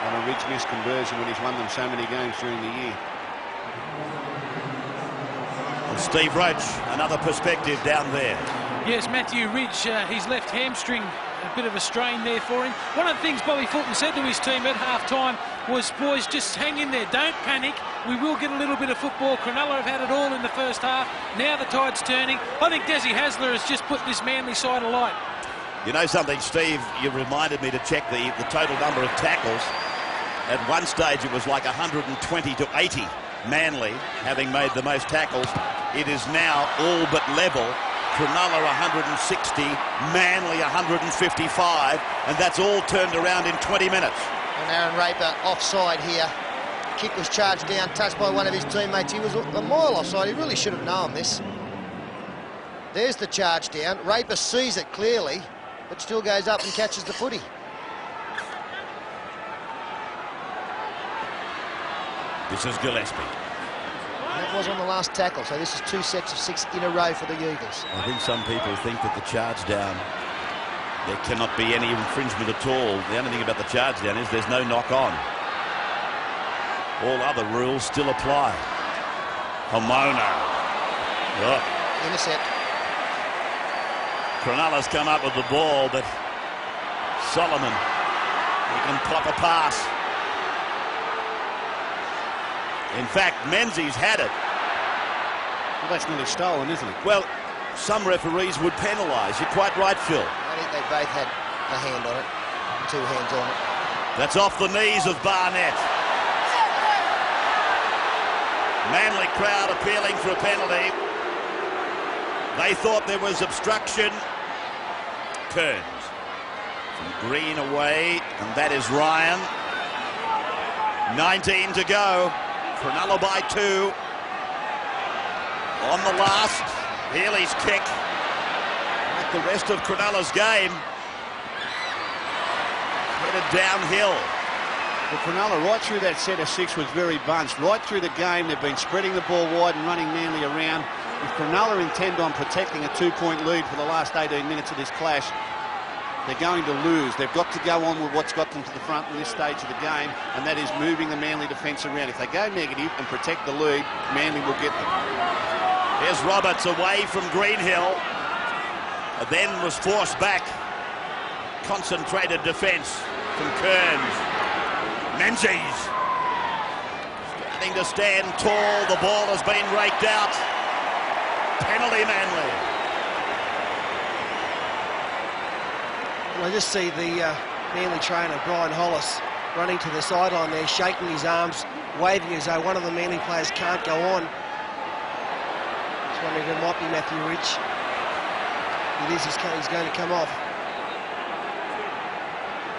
on a Ridge miss conversion when he's won them so many games during the year. And Steve Roach, another perspective down there. Yes, Matthew Ridge, his left hamstring, a bit of a strain there for him. One of the things Bobby Fulton said to his team at half-time was, boys, just hang in there, don't panic. We will get a little bit of football. Cronulla have had it all in the first half. Now the tide's turning. I think Desi Hasler has just put this Manly side alight. You know something, Steve? You reminded me to check the total number of tackles. At one stage, it was like 120 to 80. Manly having made the most tackles. It is now all but level. Cronulla 160, Manly 155, and that's all turned around in 20 minutes. And Aaron Raper offside here. Kick was charged down, touched by one of his teammates. He was a mile offside. He really should have known this. There's the charge down. Raper sees it clearly, but still goes up and catches the footy. This is Gillespie. And that was on the last tackle, so this is 2 sets of 6 in a row for the Eagles. I think some people think that the charge down, there cannot be any infringement at all. The only thing about the charge down is there's no knock on. All other rules still apply. Homona. Oh. Intercept. Cronulla's come up with the ball, but Solomon, he can pop a pass. In fact, Menzies had it. Well, that's nearly stolen, isn't it? Well, some referees would penalise. You're quite right, Phil. I think they both had a hand on it, 2 hands on it. That's off the knees of Barnett. Manly crowd appealing for a penalty. They thought there was obstruction. Kearns from Green away, and that is Ryan. 19 to go. Cronulla by 2. On the last, Healy's kick. Like the rest of Cronulla's game, headed downhill. Well, Cronulla, right through that set of 6, was very bunched. Right through the game, they've been spreading the ball wide and running Manly around. If Cronulla intend on protecting a 2-point lead for the last 18 minutes of this clash, they're going to lose. They've got to go on with what's got them to the front in this stage of the game, and that is moving the Manly defence around. If they go negative and protect the lead, Manly will get them. Here's Roberts away from Greenhill, then was forced back. Concentrated defence from Kearns. Menzies starting to stand tall. The ball has been raked out. Penalty Manly. Well, I just see the Manly trainer, Brian Hollis, running to the sideline there, shaking his arms, waving as though one of the Manly players can't go on. Just wondering if it might be Matthew Ridge. It is, he's going to come off.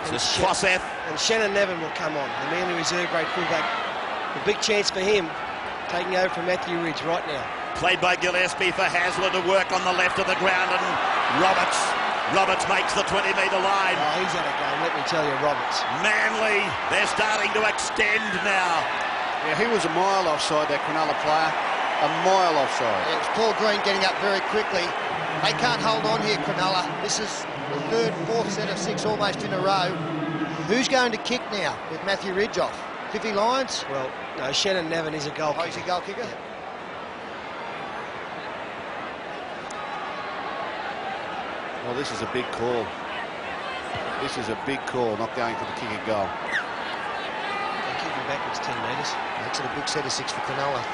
This is Kosef. And Shannon Nevin will come on, the Manly reserve grade fullback. A big chance for him, taking over from Matthew Ridge right now. Played by Gillespie for Hasler to work on the left of the ground, and Roberts makes the 20-metre line. Oh, he's had a game, let me tell you, Roberts. Manly, they're starting to extend now. Yeah, he was a mile offside, that Cronulla player. A mile offside. Yeah, it's Paul Green getting up very quickly. They can't hold on here, Cronulla. This is the third, fourth set of 6 almost in a row. Who's going to kick now with Matthew Ridge off? Cliffy Lyons? Well, no, Shannon Nevin is a goal kicker. Oh, he's a goal kicker? Yeah. Well, this is a big call. This is a big call, not going for the kick at goal. They're kicking backwards 10 metres. Makes it a big set of 6 for Cronulla.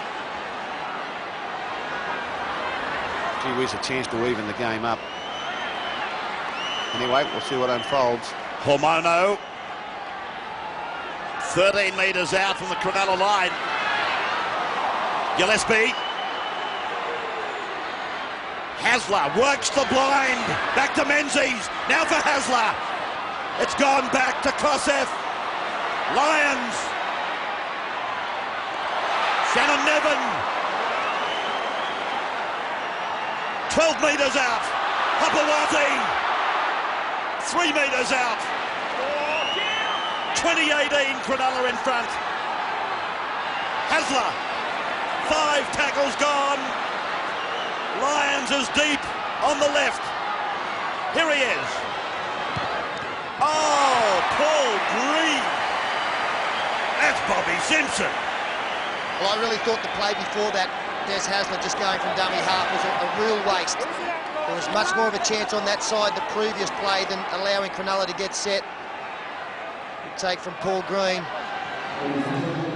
Gee whiz, a chance to even the game up. Anyway, we'll see what unfolds. Hormono, 13 metres out from the Cronulla line. Gillespie. Hasler works the blind. Back to Menzies. Now for Hasler. It's gone back to Kosef. Lyons. Shannon Nevin. 12 metres out. Hopewati. 3 metres out. 2018 Cronulla in front. Hasler. 5 tackles gone. Lyons is deep on the left. Here he is. Oh, Paul Green. That's Bobby Simpson. Well, I really thought the play before that, Des Hasler just going from dummy half, was a real waste. There was much more of a chance on that side the previous play than allowing Cronulla to get set. Good take from Paul Green.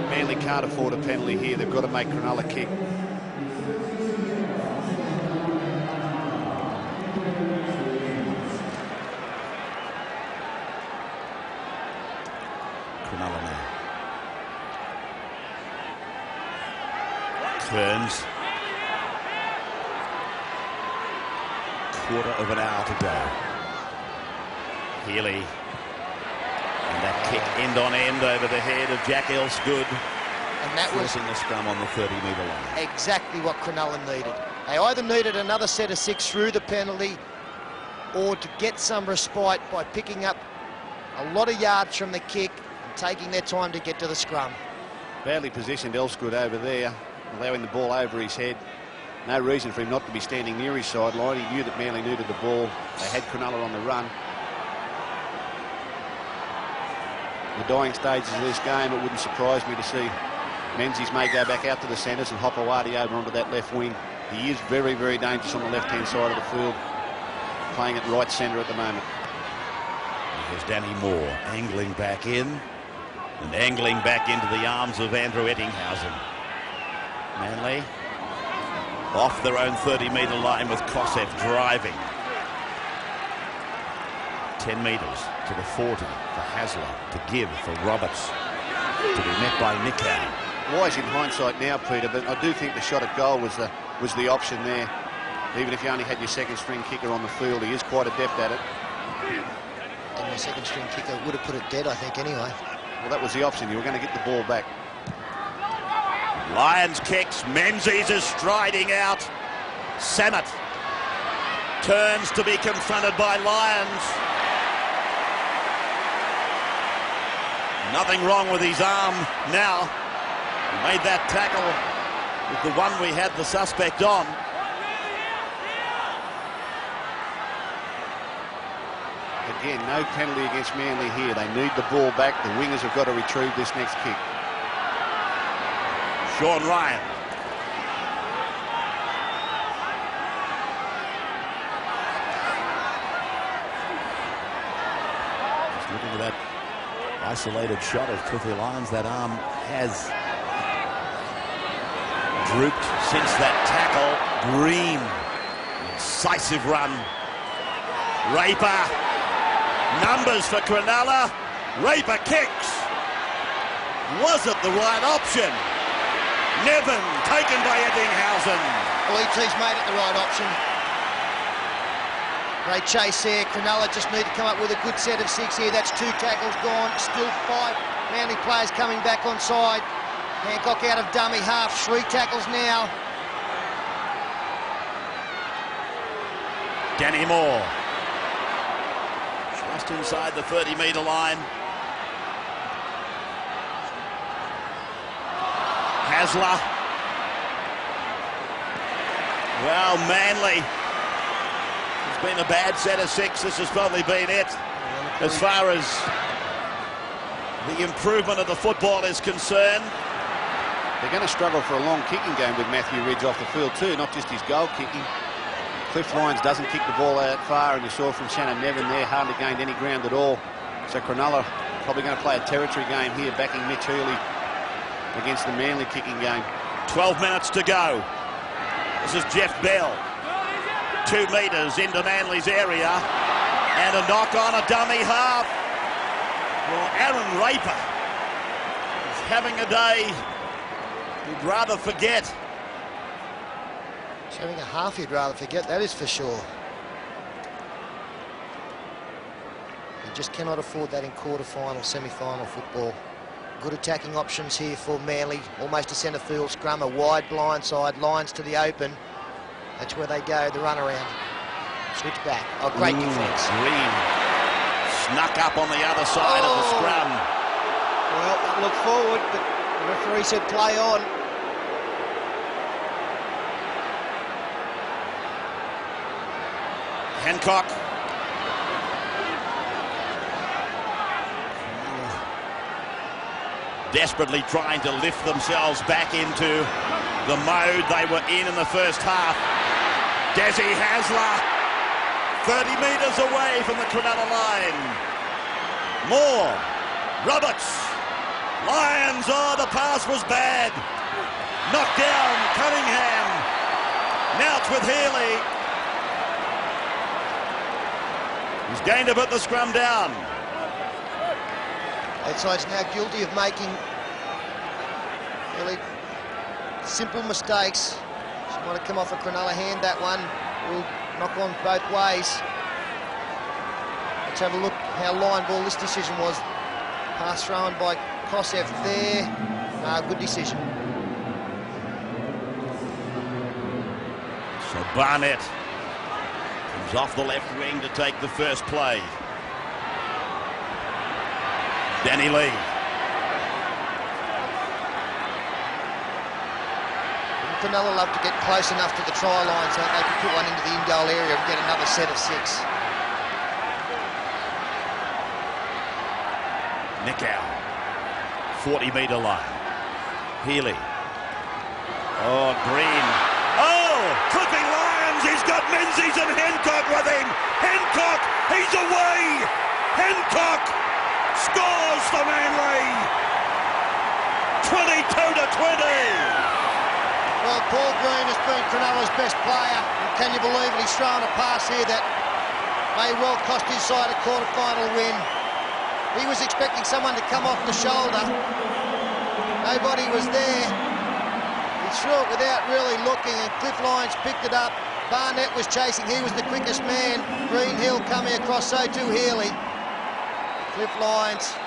Manly can't afford a penalty here. They've got to make Cronulla kick. Cronulla now. Turns. Quarter of an hour to go. Healy. And that kick end on end over the head of Jack Elsgood. And that was forcing the scrum on the 30-metre line. exactly what Cronulla needed. They either needed another set of 6 through the penalty or to get some respite by picking up a lot of yards from the kick and taking their time to get to the scrum. Badly positioned Elsgood over there, allowing the ball over his head. No reason for him not to be standing near his sideline. He knew that Manly needed the ball. They had Cronulla on the run. The dying stages of this game, it wouldn't surprise me to see Menzies may go back out to the centres and Hopewati over onto that left wing. He is very, very dangerous on the left-hand side of the field, playing at right centre at the moment. Here's Danny Moore angling back in and angling back into the arms of Andrew Ettinghausen. Manly off their own 30-metre line with Kosef driving. 10 metres to the 40 for Hasler, to give for Roberts, to be met by Nicow. Wise in hindsight now, Peter, but I do think the shot at goal was the option there. Even if you only had your second-string kicker on the field, he is quite adept at it. And your second-string kicker would have put it dead, I think, anyway. Well, that was the option. You were going to get the ball back. Lyons kicks. Menzies is striding out. Samet turns to be confronted by Lyons. Nothing wrong with his arm now. He made that tackle with the one we had the suspect on. Again, no penalty against Manly here. They need the ball back. The wingers have got to retrieve this next kick. Sean Ryan. Just looking at that isolated shot of Cliffy Lyons. That arm has drooped since that tackle. Green, incisive run. Raper, numbers for Cronulla. Raper kicks. Was it the right option? Nevin taken by Ettinghausen. Well, ET's made it the right option. Great chase there. Cronulla just need to come up with a good set of 6 here. That's 2 tackles gone. Still 5 Manly players coming back on side. Hancock out of dummy half. 3 tackles now. Danny Moore. Just inside the 30-metre line. Hasler. Well, Manly. It's been a bad set of 6. This has probably been it. As far as the improvement of the football is concerned. They're going to struggle for a long kicking game with Matthew Ridge off the field too, not just his goal kicking. Cliff Lyons doesn't kick the ball out far, and you saw from Shannon Nevin there, hardly gained any ground at all. So Cronulla probably going to play a territory game here, backing Mitch Healy against the Manly kicking game. 12 minutes to go. This is Jeff Bell. 2 metres into Manly's area, and a knock on a dummy half. Well, Aaron Raper is having a day he'd rather forget. He's having a half he'd rather forget, that is for sure. You just cannot afford that in quarter-final, semi-final football. Good attacking options here for Manly. Almost a centre field scrum, a wide blind side, lines to the open. That's where they go, the run around. Switch back. Oh, great defence. Green snuck up on the other side of the scrum. Well, that looked forward, but the referee said play on. Hancock. Desperately trying to lift themselves back into the mode they were in the first half. Desi Hasler, 30 metres away from the Cronulla line. Moore, Roberts, Lyons, oh, the pass was bad. Knocked down, Cunningham. Now it's with Healy. He's going to put the scrum down. That side's now guilty of making really simple mistakes. Just want to come off a Cronulla hand, that one. Will knock on both ways. Let's have a look how line ball this decision was. Pass thrown by Kosef there. No, good decision. So Barnett comes off the left wing to take the first play. Danny Lee. Cronulla love to get close enough to the try line so that they can put one into the in-goal area and get another set of 6. Nickow, 40-metre line. Healy. Oh, Green. Oh, clipping Lyons. He's got Menzies and Hancock with him. Hancock, he's away. Hancock scores for Manly. 22-20. Well, Paul Green has been Cronulla's best player. And can you believe it? He's thrown a pass here that may well cost his side a quarter-final win. He was expecting someone to come off the shoulder. Nobody was there. He threw it without really looking, and Cliff Lyons picked it up. Barnett was chasing. He was the quickest man. Greenhill coming across, so too Healy. Cliff Lyons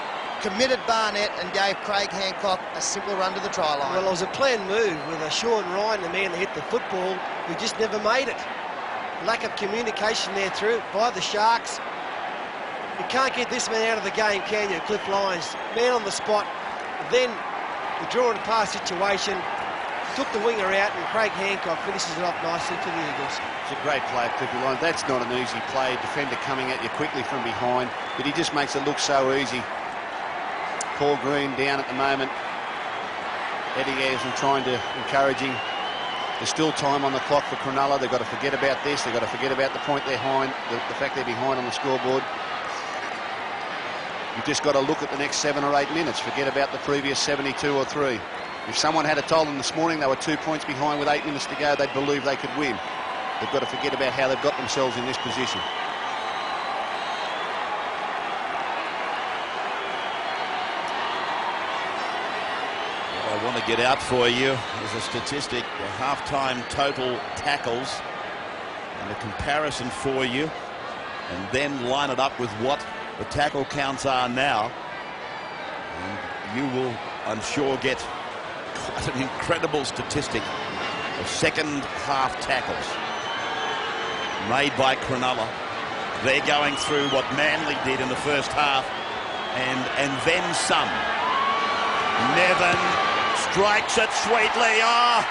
committed Barnett and gave Craig Hancock a simple run to the try line. Well, it was a planned move with a Sean Ryan, the man that hit the football, who just never made it. Lack of communication there through by the Sharks. You can't get this man out of the game, can you, Cliff Lyons? Man on the spot. Then the draw and pass situation took the winger out, and Craig Hancock finishes it off nicely for the Eagles. It's a great play, Cliffy Lyons. That's not an easy play. Defender coming at you quickly from behind, but he just makes it look so easy. Paul Green down at the moment. Eddie Ayerson trying to encourage him. There's still time on the clock for Cronulla. They've got to forget about this. They've got to forget about the point they're behind, the fact they're behind on the scoreboard. You've just got to look at the next 7 or 8 minutes. Forget about the previous 72 or 3. If someone had told them this morning they were 2 points behind with 8 minutes to go, they'd believe they could win. They've got to forget about how they've got themselves in this position. I want to get out for you as a statistic, the half-time total tackles and a comparison for you, and then line it up with what the tackle counts are now, and you will, I'm sure, get quite an incredible statistic of second half tackles. made by Cronulla. They're going through what Manly did in the first half and then some. Nevin strikes it sweetly. Oh,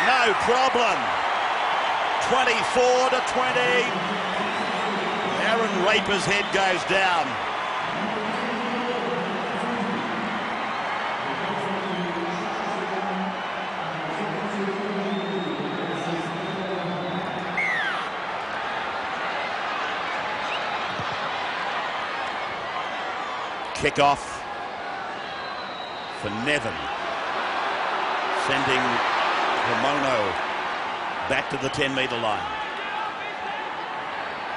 no problem. 24-20. Aaron Raper's head goes down. Kick off for Nevin, sending Ramono back to the 10-metre line.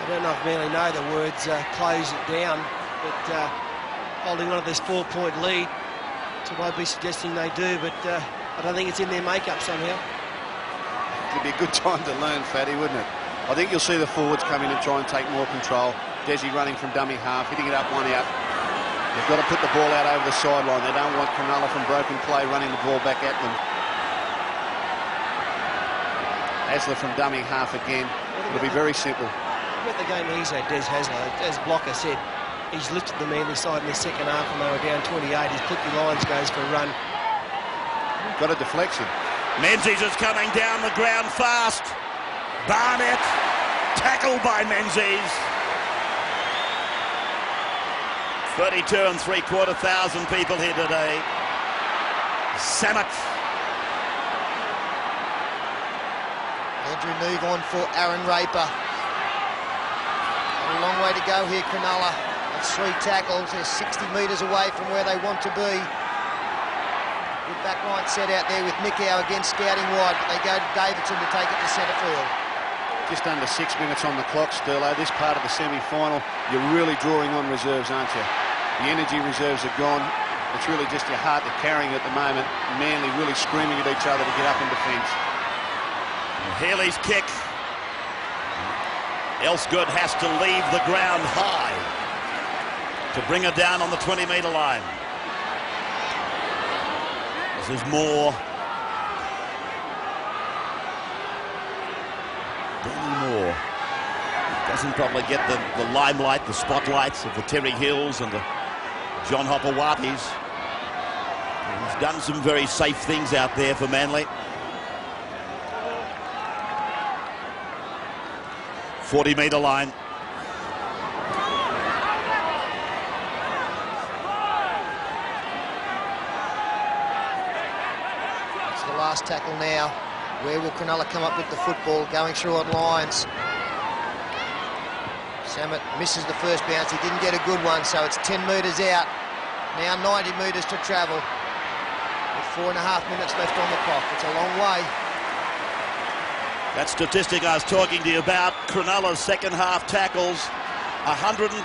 I don't know if Manly know the words close it down, but holding on to this 4-point lead, so I'd be suggesting they do, but I don't think it's in their makeup somehow. It'd be a good time to learn, Fatty, wouldn't it? I think you'll see the forwards come in and try and take more control. Desi running from dummy half, hitting it up, one out. They've got to put the ball out over the sideline. They don't want Cronulla from broken play running the ball back at them. Hasler from dummy half again. It'll be very simple. Look at the game he's had, Des Hasler. As Blocker said, he's lifted the Manly side in the second half when they were down 28. He's put the lines, goes for a run. Got a deflection. Menzies is coming down the ground fast. Barnett, tackled by Menzies. 32,750 people here today. Samet. Andrew Neve on for Aaron Raper. A long way to go here, Cronulla. That's 3 tackles. They're 60 metres away from where they want to be. Good back line set out there with Nicow again scouting wide, but they go to Davidson to take it to centre field. Just under 6 minutes on the clock, Sterlo. This part of the semi-final, you're really drawing on reserves, aren't you? The energy reserves are gone. It's really just your heart they're carrying at the moment. Manly really screaming at each other to get up in defence. Healy's kick. Elsgood has to leave the ground high to bring her down on the 20-metre line. This is Moore. Danny Moore doesn't probably get the limelight, the spotlights of the Terry Hills and the John Hopowatis. He's done some very safe things out there for Manly. 40-metre line. It's the last tackle now. Where will Cronulla come up with the football going through on lines? Samet misses the first bounce. He didn't get a good one, so it's 10 metres out. Now 90 metres to travel. With 4.5 minutes left on the clock. It's a long way. That statistic I was talking to you about, Cronulla's second half tackles, 125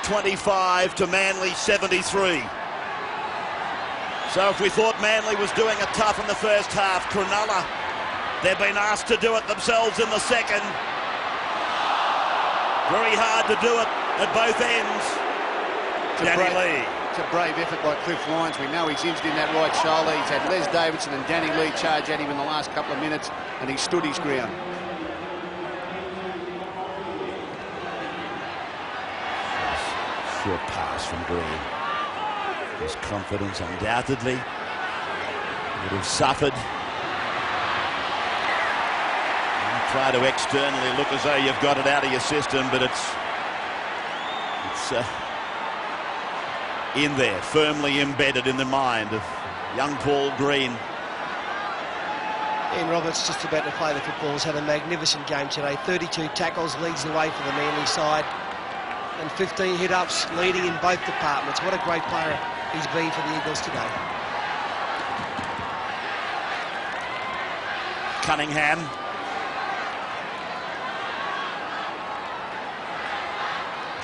to Manly 73. So if we thought Manly was doing it tough in the first half, Cronulla, they've been asked to do it themselves in the second. Very hard to do it at both ends. Danny Lee. It's a brave effort by Cliff Lyons. We know he's injured in that right shoulder. He's had Les Davidson and Danny Lee charge at him in the last couple of minutes, and he stood his ground. Short pass from Green. His confidence undoubtedly would have suffered. You try to externally look as though you've got it out of your system, but it's in there, firmly embedded in the mind of young Paul Green. Ian Roberts, just about to play the football, has had a magnificent game today. 32 tackles, leads the way for the Manly side, and 15 hit-ups, leading in both departments. What a great player he's been for the Eagles today. Cunningham.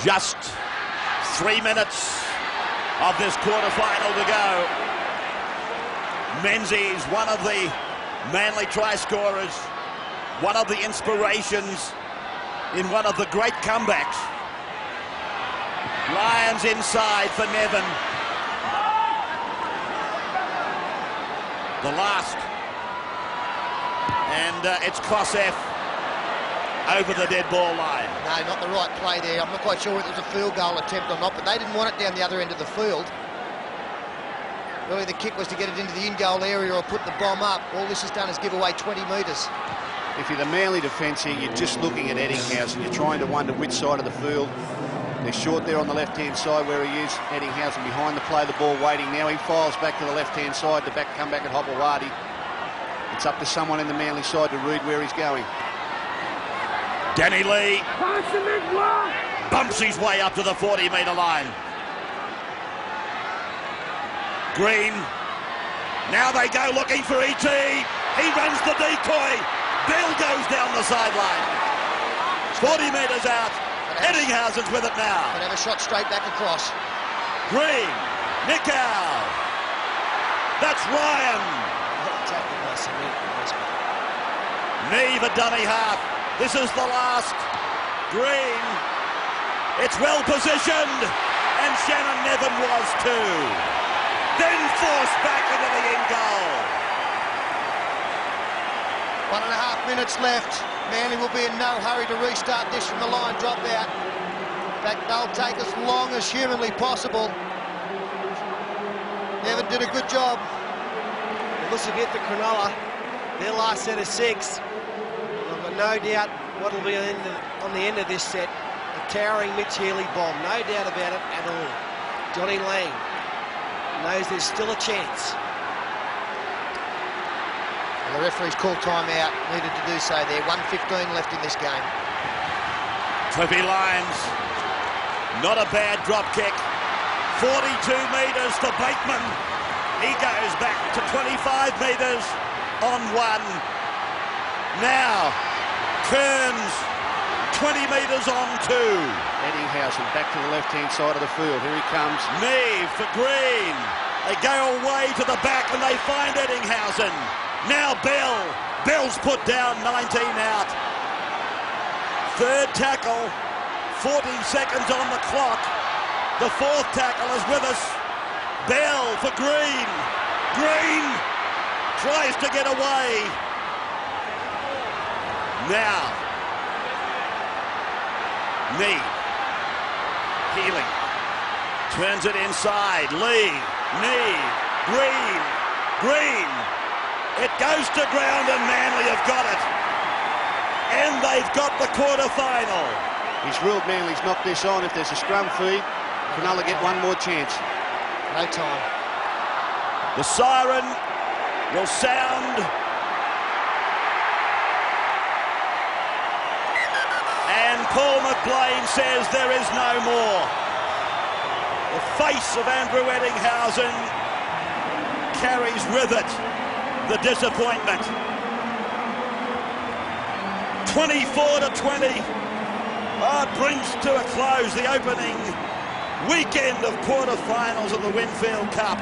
Just 3 minutes of this quarter-final to go. Menzies, one of the Manly try scorers, one of the inspirations in one of the great comebacks. Lyons inside for Nevin. The last. And it's Kosef. over the dead ball line. No, not the right play there. I'm not quite sure if it was a field goal attempt or not, but they didn't want it down the other end of the field. Really, the kick was to get it into the in-goal area or put the bomb up. All this has done is give away 20 metres. If you're the Manly defence here, you're just looking at Eddinghausen. You're trying to wonder which side of the field. They're short there on the left-hand side where he is. Eddinghausen behind the play, the ball waiting. Now he files back to the left-hand side to come back at Hopewadi. It's up to someone in the Manly side to read where he's going. Danny Lee bumps his way up to the 40-metre line. Green. Now they go looking for E.T. He runs the decoy. Bill goes down the sideline. 40 metres out. Eddinghausen's with it now. And have a shot straight back across. Green. Nicow. That's Ryan. Knee for dummy half. This is the last. Green. It's well positioned. And Shannon Nevin was too. Then forced back into the end goal. 1.5 minutes left. Manly will be in no hurry to restart this from the line drop out. In fact, they'll take as long as humanly possible. Nevin did a good job. It looks a bit for Cronulla. Their last set of 6. I've got no doubt what will be on the end of this set. A towering Mitch Healy bomb. No doubt about it at all. Johnny Lang knows there's still a chance. Well, the referee's called time-out. Needed to do so there. 1:15 left in this game. Cliffy Lyons. Not a bad drop kick. 42 metres to Bateman. He goes back to 25 metres on 1. Now, Kearns, 20 metres on 2. Eddinghausen back to the left-hand side of the field. Here he comes. Neve for Green. They go away to the back and they find Eddinghausen. Now Bell. Bell's put down, 19 out. Third tackle, 40 seconds on the clock. The fourth tackle is with us. Bell for Green. Green tries to get away. Now, Knee. Healing. Turns it inside. Lee. Knee. Green. Green. It goes to ground and Manly have got it. And they've got the quarter-final. He's ruled Manly's knocked this on. If there's a scrum feed, Cronulla get one more chance. No time. The siren will sound. And Paul McBlain says there is no more. The face of Andrew Eddinghausen carries with it the disappointment. 24-20. It brings to a close the opening weekend of quarterfinals of the Winfield Cup.